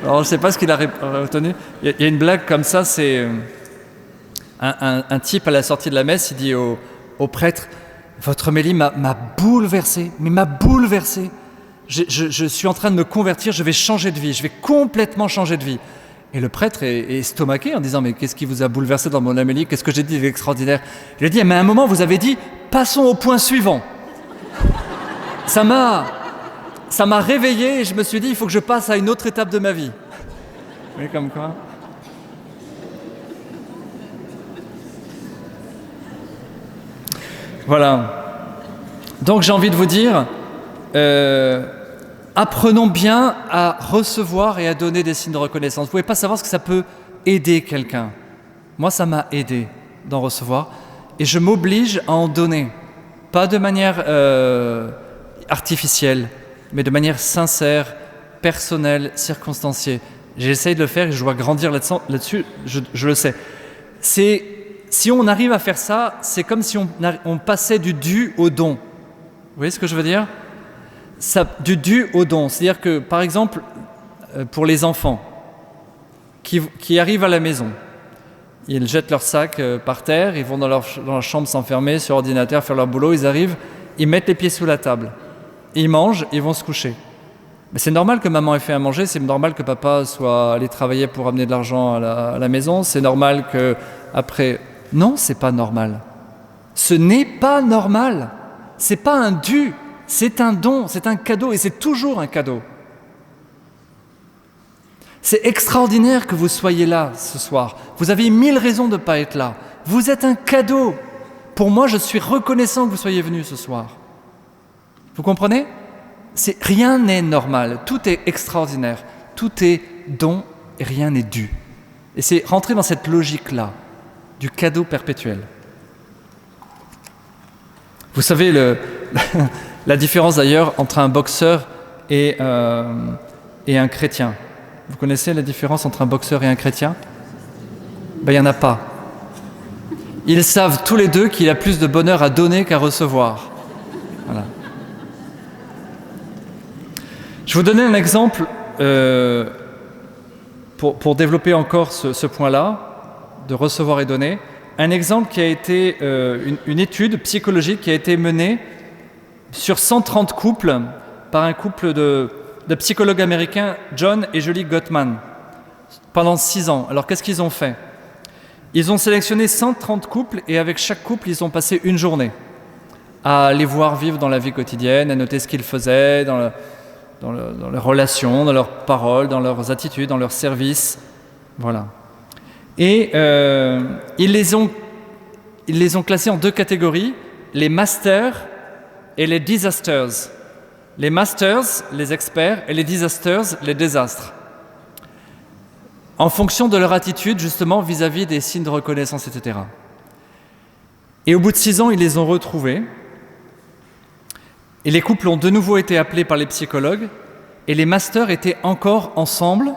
Alors, je ne sais pas ce qu'il a retenu. Il y a une blague comme ça, c'est un type à la sortie de la messe, il dit au prêtre « Votre homélie m'a bouleversé, mais m'a bouleversé. Je suis en train de me convertir, je vais changer de vie, je vais complètement changer de vie. » Et le prêtre est estomaqué en disant « Mais qu'est-ce qui vous a bouleversé dans mon homélie? Qu'est-ce que j'ai dit d'extraordinaire ?» Il lui a dit « Mais à un moment, vous avez dit « Passons au point suivant. » Ça m'a réveillé et je me suis dit « Il faut que je passe à une autre étape de ma vie. » Vous voyez comme quoi? Voilà. Donc j'ai envie de vous dire, apprenons bien à recevoir et à donner des signes de reconnaissance. Vous ne pouvez pas savoir ce que ça peut aider quelqu'un. Moi, ça m'a aidé d'en recevoir et je m'oblige à en donner. Pas de manière artificielle, mais de manière sincère, personnelle, circonstanciée. J'essaye de le faire et je dois grandir là-dessus, je le sais. Si on arrive à faire ça, c'est comme si on passait du dû au don. Vous voyez ce que je veux dire? Du dû au don. C'est-à-dire que, par exemple, pour les enfants qui arrivent à la maison, ils jettent leur sac par terre, ils vont dans leur chambre s'enfermer, sur ordinateur, faire leur boulot, ils arrivent, ils mettent les pieds sous la table, ils mangent, ils vont se coucher. Mais c'est normal que maman ait fait à manger, c'est normal que papa soit allé travailler pour amener de l'argent à la maison, c'est normal que après... Non, c'est pas normal. Ce n'est pas normal. C'est pas un dû, c'est un don, c'est un cadeau et c'est toujours un cadeau. C'est extraordinaire que vous soyez là ce soir. Vous avez 1000 raisons de ne pas être là. Vous êtes un cadeau. Pour moi, je suis reconnaissant que vous soyez venus ce soir. Vous comprenez? Rien n'est normal. Tout est extraordinaire. Tout est don et rien n'est dû. Et c'est rentrer dans cette logique-là du cadeau perpétuel. Vous savez la différence d'ailleurs entre un boxeur et un chrétien. Vous connaissez la différence entre un boxeur et un chrétien? Ben, il n'y en a pas. Ils savent tous les deux qu'il a plus de bonheur à donner qu'à recevoir. Voilà. Je vais vous donner un exemple pour développer encore ce point-là, de recevoir et donner. Un exemple qui a été une étude psychologique qui a été menée sur 130 couples par un couple de psychologues américains, John et Julie Gottman, pendant 6 ans. Alors qu'est-ce qu'ils ont fait? Ils ont sélectionné 130 couples et avec chaque couple, ils ont passé une journée à les voir vivre dans la vie quotidienne, à noter ce qu'ils faisaient, dans leurs relations, dans leurs paroles, dans leurs attitudes, dans leurs services. Voilà. Et ils les ont classés en 2 catégories, les masters et les disasters. Les masters, les experts, et les disasters, les désastres. En fonction de leur attitude, justement, vis-à-vis des signes de reconnaissance, etc. Et au bout de 6 ans, ils les ont retrouvés. Et les couples ont de nouveau été appelés par les psychologues. Et les masters étaient encore ensemble,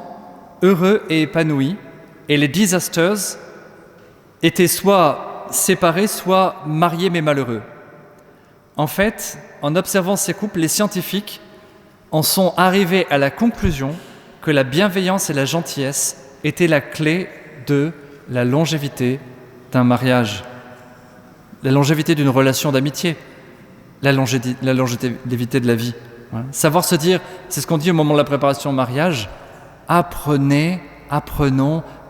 heureux et épanouis. Et les disasters étaient soit séparés, soit mariés mais malheureux. En fait, en observant ces couples, les scientifiques en sont arrivés à la conclusion que la bienveillance et la gentillesse étaient la clé de la longévité d'un mariage, la longévité d'une relation d'amitié, la longévité de la vie. Voilà. Savoir se dire, c'est ce qu'on dit au moment de la préparation au mariage, apprenons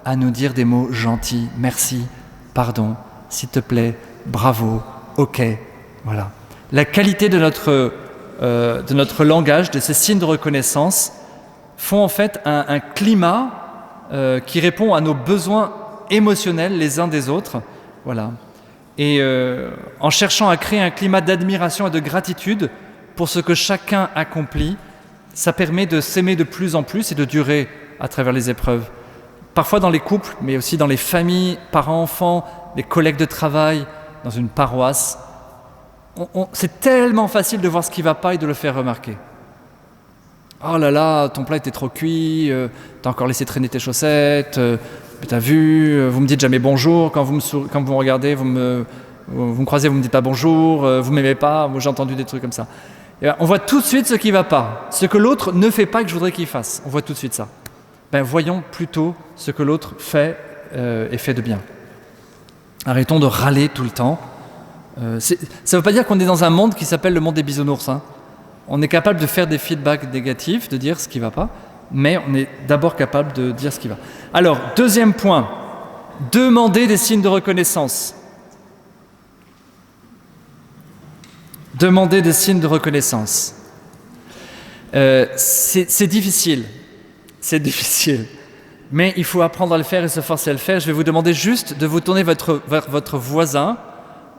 à nous dire des mots gentils, merci, pardon, s'il te plaît, bravo, ok, voilà. La qualité de notre de notre langage, de ces signes de reconnaissance, font en fait un climat qui répond à nos besoins émotionnels les uns des autres. Voilà. Et en cherchant à créer un climat d'admiration et de gratitude pour ce que chacun accomplit, ça permet de s'aimer de plus en plus et de durer à travers les épreuves. Parfois dans les couples, mais aussi dans les familles, parents-enfants, les collègues de travail, dans une paroisse. C'est tellement facile de voir ce qui ne va pas et de le faire remarquer. Oh là là, ton plat était trop cuit, t'as encore laissé traîner tes chaussettes, t'as vu, vous me dites jamais bonjour, quand vous me regardez, vous me croisez, vous me dites pas bonjour, vous m'aimez pas, moi j'ai entendu des trucs comme ça. Et on voit tout de suite ce qui ne va pas, ce que l'autre ne fait pas et que je voudrais qu'il fasse. On voit tout de suite ça. Voyons plutôt ce que l'autre fait et fait de bien. Arrêtons de râler tout le temps. Ça ne veut pas dire qu'on est dans un monde qui s'appelle le monde des bisounours. Hein. On est capable de faire des feedbacks négatifs, de dire ce qui ne va pas, mais on est d'abord capable de dire ce qui va. Alors, deuxième point, demander des signes de reconnaissance. Demander des signes de reconnaissance. C'est difficile. C'est difficile. Mais il faut apprendre à le faire et se forcer à le faire. Je vais vous demander juste de vous tourner vers votre voisin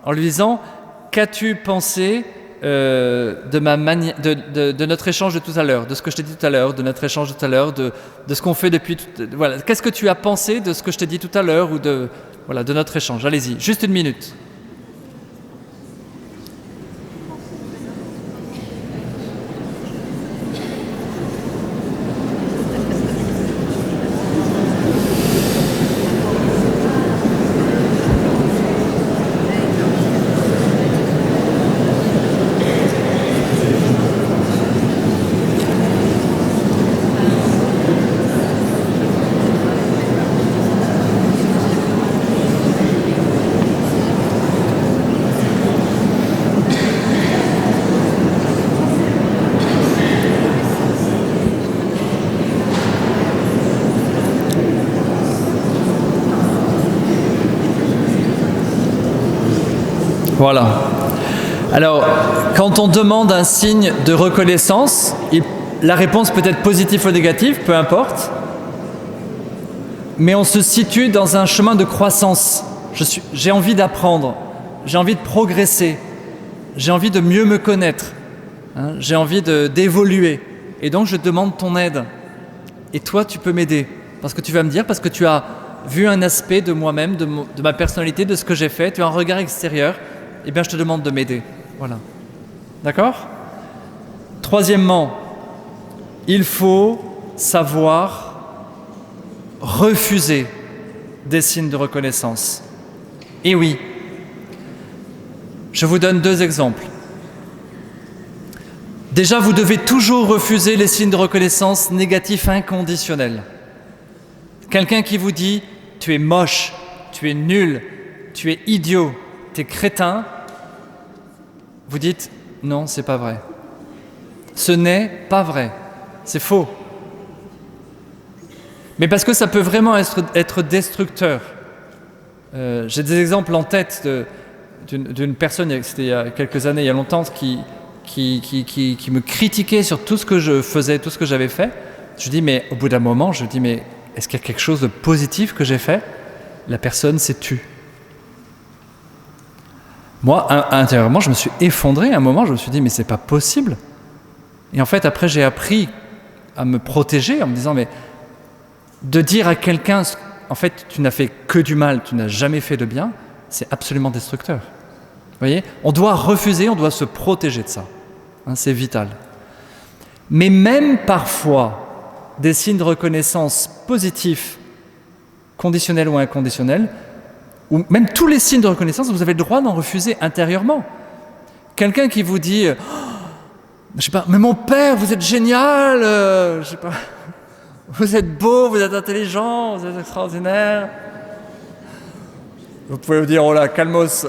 en lui disant « Qu'as-tu pensé de notre échange de tout à l'heure, de ce que je t'ai dit tout à l'heure, de notre échange de tout à l'heure, de ce qu'on fait depuis… Voilà. Qu'est-ce que tu as pensé de ce que je t'ai dit tout à l'heure ou de notre échange ?» Allez-y, juste une minute. Voilà. Alors, quand on demande un signe de reconnaissance, la réponse peut être positive ou négative, peu importe, mais on se situe dans un chemin de croissance. J'ai envie d'apprendre, j'ai envie de progresser, j'ai envie de mieux me connaître, hein, j'ai envie d'évoluer, et donc je demande ton aide. Et toi, tu peux m'aider, parce que tu vas me dire, parce que tu as vu un aspect de moi-même, de ma personnalité, de ce que j'ai fait, tu as un regard extérieur, eh bien je te demande de m'aider. Voilà. D'accord ? Troisièmement, il faut savoir refuser des signes de reconnaissance. Et oui, je vous donne 2 exemples. Déjà, vous devez toujours refuser les signes de reconnaissance négatifs inconditionnels. Quelqu'un qui vous dit « tu es moche, tu es nul, tu es idiot », t'es crétin, vous dites non, c'est pas vrai. Ce n'est pas vrai, c'est faux. Mais parce que ça peut vraiment être destructeur. J'ai des exemples en tête d'une personne, c'était il y a quelques années, il y a longtemps, qui me critiquait sur tout ce que je faisais, tout ce que j'avais fait. Je dis mais au bout d'un moment, je dis mais est-ce qu'il y a quelque chose de positif que j'ai fait ? La personne s'est tue. Moi, intérieurement, je me suis effondré. À un moment, je me suis dit, mais c'est pas possible. Et en fait, après, j'ai appris à me protéger en me disant, mais de dire à quelqu'un, en fait, tu n'as fait que du mal, tu n'as jamais fait de bien, c'est absolument destructeur. Vous voyez ? On doit refuser, on doit se protéger de ça. Hein, c'est vital. Mais même parfois, des signes de reconnaissance positifs, conditionnels ou inconditionnels, ou même tous les signes de reconnaissance, vous avez le droit d'en refuser intérieurement. Quelqu'un qui vous dit je sais pas, mais mon père, vous êtes génial, je sais pas, vous êtes beau, vous êtes intelligent, vous êtes extraordinaire. Vous pouvez vous dire, oh là, calmos.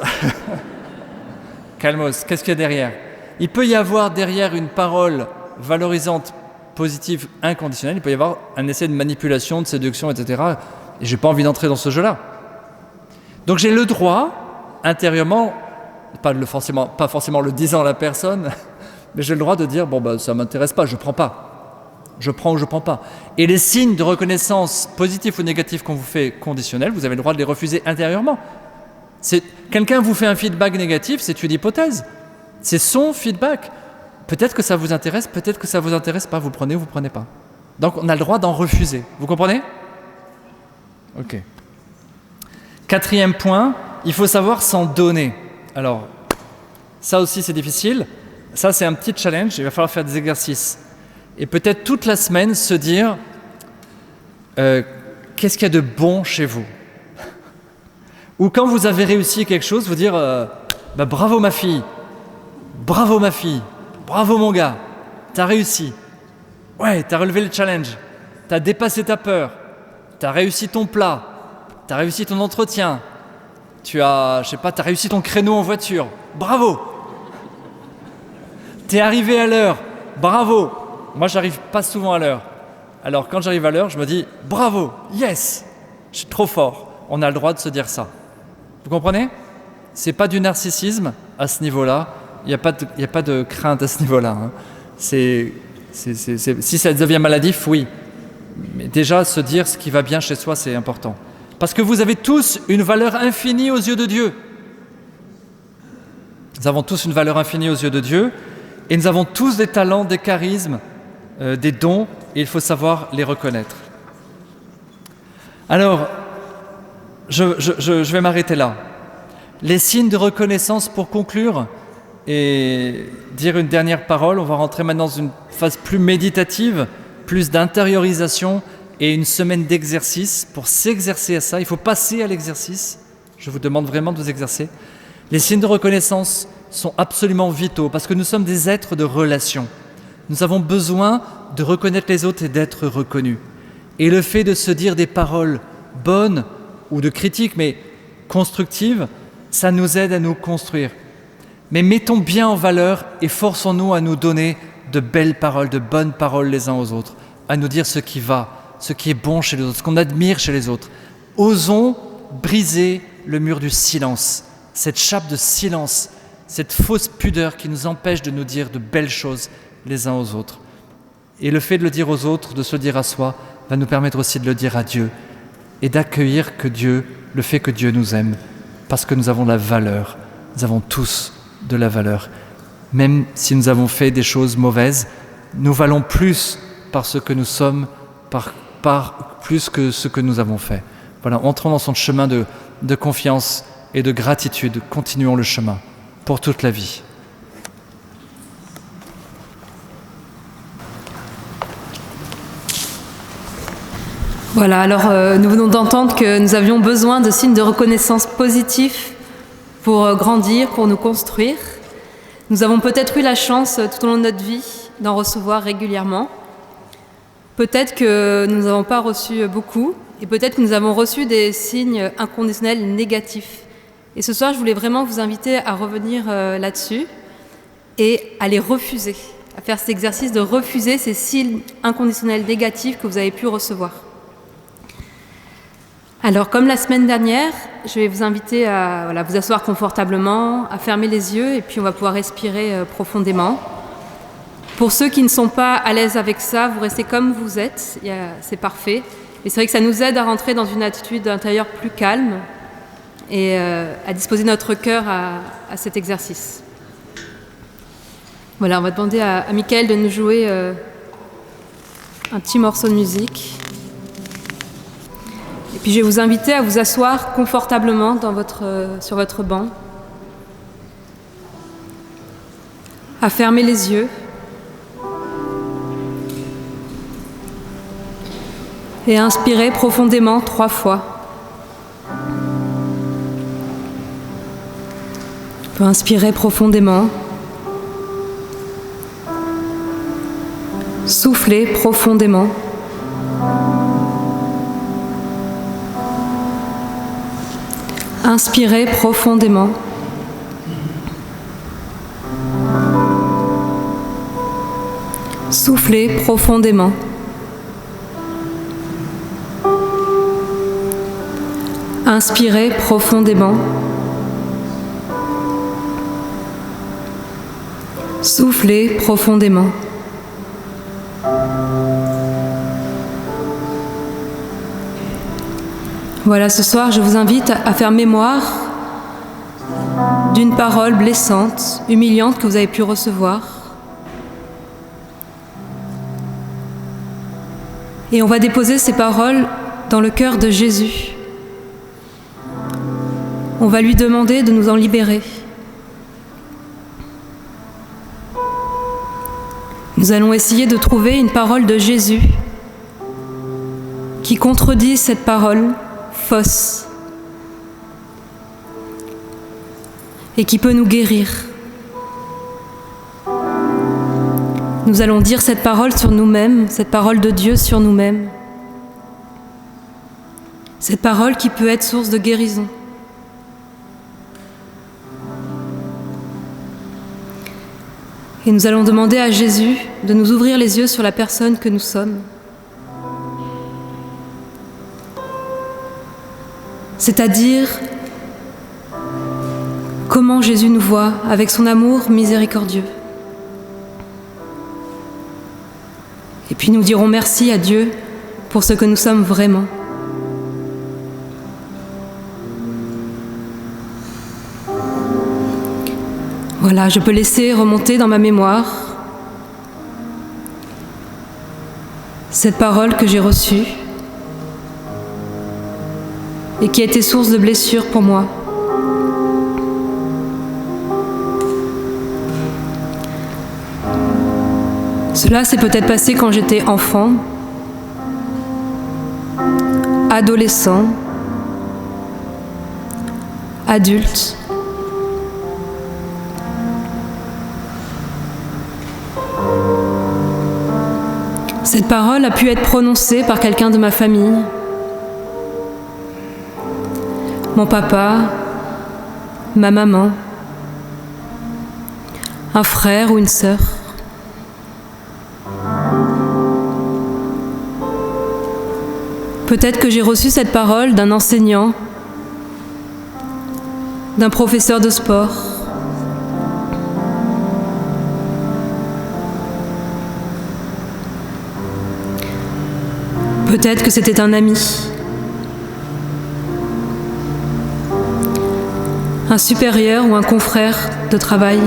Calmos, qu'est-ce qu'il y a derrière ? Il peut y avoir derrière une parole valorisante, positive, inconditionnelle, il peut y avoir un essai de manipulation, de séduction, etc. Et j'ai pas envie d'entrer dans ce jeu-là. Donc j'ai le droit, intérieurement, pas forcément le disant à la personne, Mais j'ai le droit de dire, bon, bah, ça ne m'intéresse pas, je ne prends pas. Je prends ou je ne prends pas. Et les signes de reconnaissance positifs ou négatifs qu'on vous fait conditionnels, vous avez le droit de les refuser intérieurement. Quelqu'un vous fait un feedback négatif, c'est une hypothèse. C'est son feedback. Peut-être que ça vous intéresse, peut-être que ça ne vous intéresse pas. Vous prenez ou vous ne prenez pas. Donc on a le droit d'en refuser. Vous comprenez ? Ok. 4e point, il faut savoir s'en donner. Alors, ça aussi c'est difficile. Ça c'est un petit challenge, il va falloir faire des exercices. Et peut-être toute la semaine se dire qu'est-ce qu'il y a de bon chez vous ? Ou quand vous avez réussi quelque chose, vous dire bravo ma fille, bravo ma fille, bravo mon gars, t'as réussi. Ouais, t'as relevé le challenge, t'as dépassé ta peur, t'as réussi ton plat, t'as réussi ton entretien, t'as réussi ton créneau en voiture, bravo. T'es arrivé à l'heure, bravo. Moi, j'arrive pas souvent à l'heure. Alors, quand j'arrive à l'heure, je me dis bravo, yes, je suis trop fort. On a le droit de se dire ça. Vous comprenez ? C'est pas du narcissisme à ce niveau-là. Il n'y a pas de crainte à ce niveau-là. Hein. Si ça devient maladif, oui. Mais déjà, se dire ce qui va bien chez soi, c'est important. Parce que vous avez tous une valeur infinie aux yeux de Dieu. Nous avons tous une valeur infinie aux yeux de Dieu. Et nous avons tous des talents, des charismes, des dons, et il faut savoir les reconnaître. Alors, je vais m'arrêter là. Les signes de reconnaissance pour conclure et dire une dernière parole. On va rentrer maintenant dans une phase plus méditative, plus d'intériorisation et une semaine d'exercice. Pour s'exercer à ça, il faut passer à l'exercice. Je vous demande vraiment de vous exercer. Les signes de reconnaissance sont absolument vitaux parce que nous sommes des êtres de relation. Nous avons besoin de reconnaître les autres et d'être reconnus. Et le fait de se dire des paroles bonnes ou de critiques, mais constructives, ça nous aide à nous construire. Mais mettons bien en valeur et forçons-nous à nous donner de belles paroles, de bonnes paroles les uns aux autres, à nous dire ce qui va, ce qui est bon chez les autres, ce qu'on admire chez les autres. Osons briser le mur du silence, cette chape de silence, cette fausse pudeur qui nous empêche de nous dire de belles choses les uns aux autres. Et le fait de le dire aux autres, de se le dire à soi, va nous permettre aussi de le dire à Dieu et d'accueillir le fait que Dieu nous aime, parce que nous avons la valeur, nous avons tous de la valeur. Même si nous avons fait des choses mauvaises, nous valons plus par ce que nous sommes, par plus que ce que nous avons fait. Voilà, entrons dans son chemin de confiance et de gratitude, continuons le chemin pour toute la vie. Voilà, alors nous venons d'entendre que nous avions besoin de signes de reconnaissance positifs pour grandir, pour nous construire. Nous avons peut-être eu la chance tout au long de notre vie d'en recevoir régulièrement. Peut-être que nous n'avons pas reçu beaucoup et peut-être que nous avons reçu des signes inconditionnels négatifs. Et ce soir, je voulais vraiment vous inviter à revenir là-dessus et à les refuser, à faire cet exercice de refuser ces signes inconditionnels négatifs que vous avez pu recevoir. Alors, comme la semaine dernière, je vais vous inviter à vous asseoir confortablement, à fermer les yeux et puis on va pouvoir respirer profondément. Pour ceux qui ne sont pas à l'aise avec ça, vous restez comme vous êtes, c'est parfait. Mais c'est vrai que ça nous aide à rentrer dans une attitude intérieure plus calme et à disposer notre cœur à cet exercice. Voilà, on va demander à Michael de nous jouer un petit morceau de musique. Et puis je vais vous inviter à vous asseoir confortablement sur votre banc, à fermer les yeux et à inspirer profondément 3 fois. On peut inspirer profondément, souffler profondément. Inspirez profondément. Soufflez profondément. Inspirez profondément. Soufflez profondément. Voilà, ce soir, je vous invite à faire mémoire d'une parole blessante, humiliante que vous avez pu recevoir. Et on va déposer ces paroles dans le cœur de Jésus. On va lui demander de nous en libérer. Nous allons essayer de trouver une parole de Jésus qui contredit cette parole fausse et qui peut nous guérir. Nous allons dire cette parole sur nous-mêmes, cette parole de Dieu sur nous-mêmes. Cette parole qui peut être source de guérison. Et nous allons demander à Jésus de nous ouvrir les yeux sur la personne que nous sommes. C'est-à-dire comment Jésus nous voit avec son amour miséricordieux. Et puis nous dirons merci à Dieu pour ce que nous sommes vraiment. Voilà, je peux laisser remonter dans ma mémoire cette parole que j'ai reçue et qui a été source de blessures pour moi. Cela s'est peut-être passé quand j'étais enfant, adolescent, adulte. Cette parole a pu être prononcée par quelqu'un de ma famille, mon papa, ma maman, un frère ou une sœur. Peut-être que j'ai reçu cette parole d'un enseignant, d'un professeur de sport. Peut-être que c'était un ami, un supérieur ou un confrère de travail.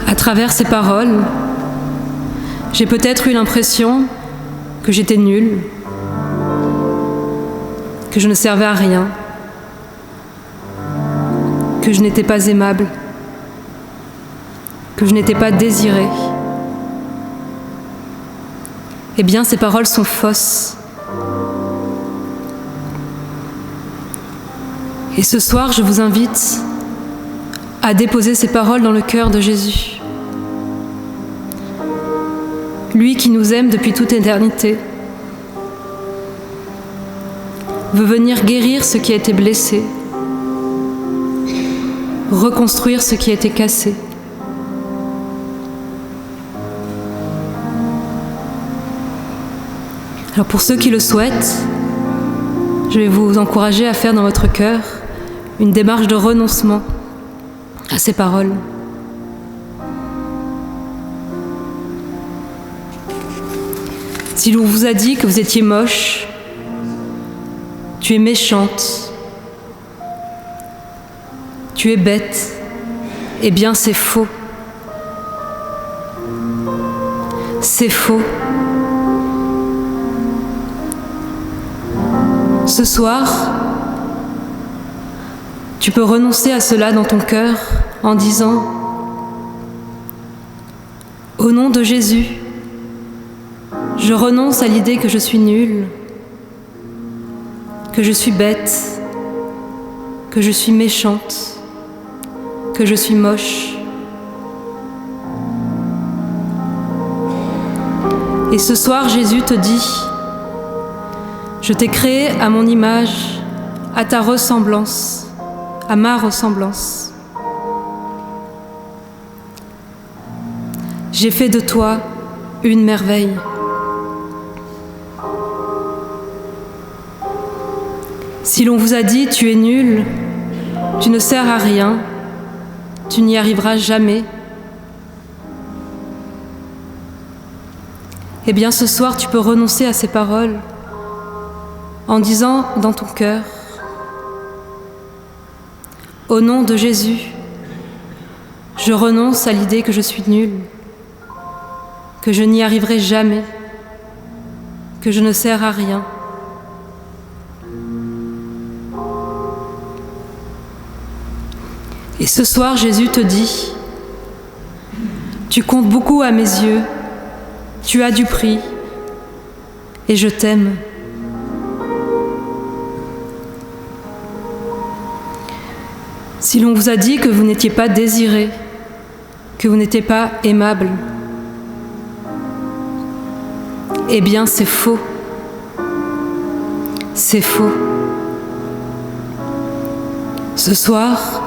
À travers ces paroles, j'ai peut-être eu l'impression que j'étais nulle, que je ne servais à rien, que je n'étais pas aimable, que je n'étais pas désirée. Eh bien, ces paroles sont fausses. Et ce soir, je vous invite à déposer ces paroles dans le cœur de Jésus. Lui qui nous aime depuis toute éternité veut venir guérir ce qui a été blessé, reconstruire ce qui a été cassé. Alors pour ceux qui le souhaitent, je vais vous encourager à faire dans votre cœur une démarche de renoncement à ces paroles. Si l'on vous a dit que vous étiez moche, tu es méchante, tu es bête, eh bien c'est faux. C'est faux. Ce soir, tu peux renoncer à cela dans ton cœur en disant « Au nom de Jésus, je renonce à l'idée que je suis nulle, que je suis bête, que je suis méchante, que je suis moche. Et ce soir, Jésus te dit « Je t'ai créé à mon image, à ta ressemblance, à ma ressemblance. J'ai fait de toi une merveille. Si l'on vous a dit « tu es nul, tu ne sers à rien, tu n'y arriveras jamais », eh bien ce soir tu peux renoncer à ces paroles en disant dans ton cœur « Au nom de Jésus, je renonce à l'idée que je suis nul, que je n'y arriverai jamais, que je ne sers à rien. » Et ce soir, Jésus te dit, tu comptes beaucoup à mes yeux, tu as du prix, et je t'aime. Si l'on vous a dit que vous n'étiez pas désiré, que vous n'étiez pas aimable, eh bien c'est faux. C'est faux. Ce soir,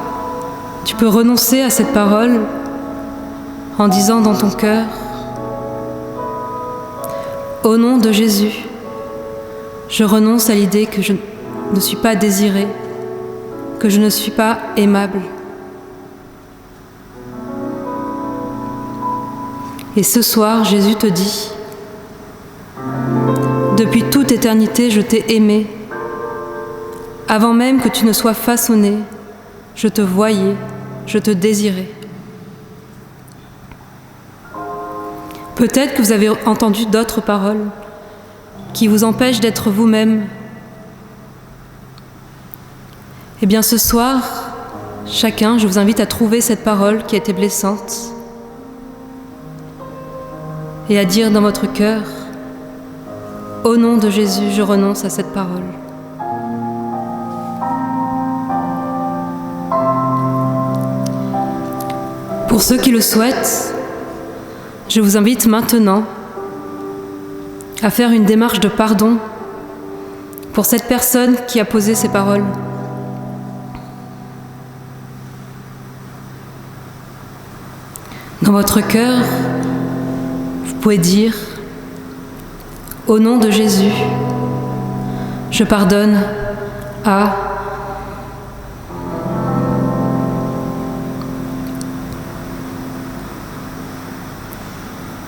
tu peux renoncer à cette parole en disant dans ton cœur « Au nom de Jésus, je renonce à l'idée que je ne suis pas désiré, que je ne suis pas aimable. » Et ce soir, Jésus te dit « Depuis toute éternité, je t'ai aimé. Avant même que tu ne sois façonné, je te voyais, je te désirais. » Peut-être que vous avez entendu d'autres paroles qui vous empêchent d'être vous-même. Eh bien ce soir, chacun, je vous invite à trouver cette parole qui a été blessante et à dire dans votre cœur « Au nom de Jésus, je renonce à cette parole. » Pour ceux qui le souhaitent, je vous invite maintenant à faire une démarche de pardon pour cette personne qui a posé ces paroles. Dans votre cœur, vous pouvez dire « Au nom de Jésus, je pardonne à... »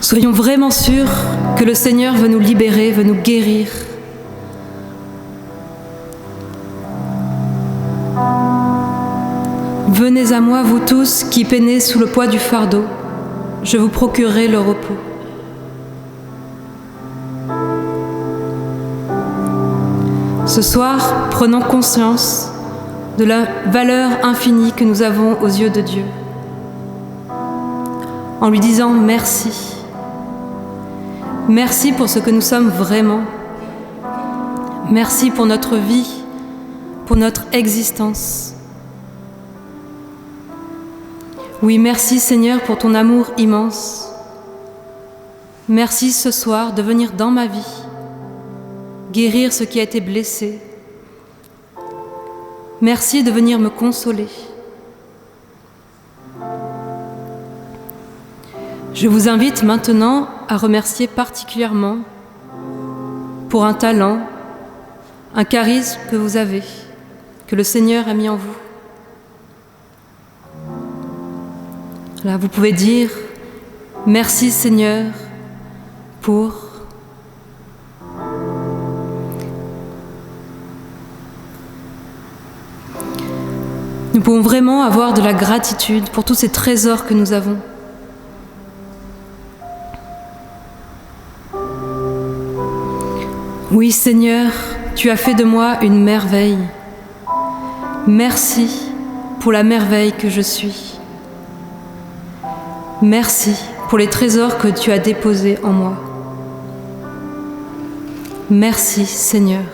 Soyons vraiment sûrs que le Seigneur veut nous libérer, veut nous guérir. Venez à moi, vous tous qui peinez sous le poids du fardeau, je vous procurerai le repos. Ce soir, prenons conscience de la valeur infinie que nous avons aux yeux de Dieu, en lui disant merci. Merci pour ce que nous sommes vraiment. Merci pour notre vie, pour notre existence. Oui, merci Seigneur pour ton amour immense. Merci ce soir de venir dans ma vie, guérir ce qui a été blessé. Merci de venir me consoler. Je vous invite maintenant à remercier particulièrement pour un talent, un charisme que vous avez, que le Seigneur a mis en vous. Là, vous pouvez dire « Merci Seigneur pour... » Nous pouvons vraiment avoir de la gratitude pour tous ces trésors que nous avons. Oui Seigneur, tu as fait de moi une merveille. Merci pour la merveille que je suis. Merci pour les trésors que tu as déposés en moi. Merci Seigneur.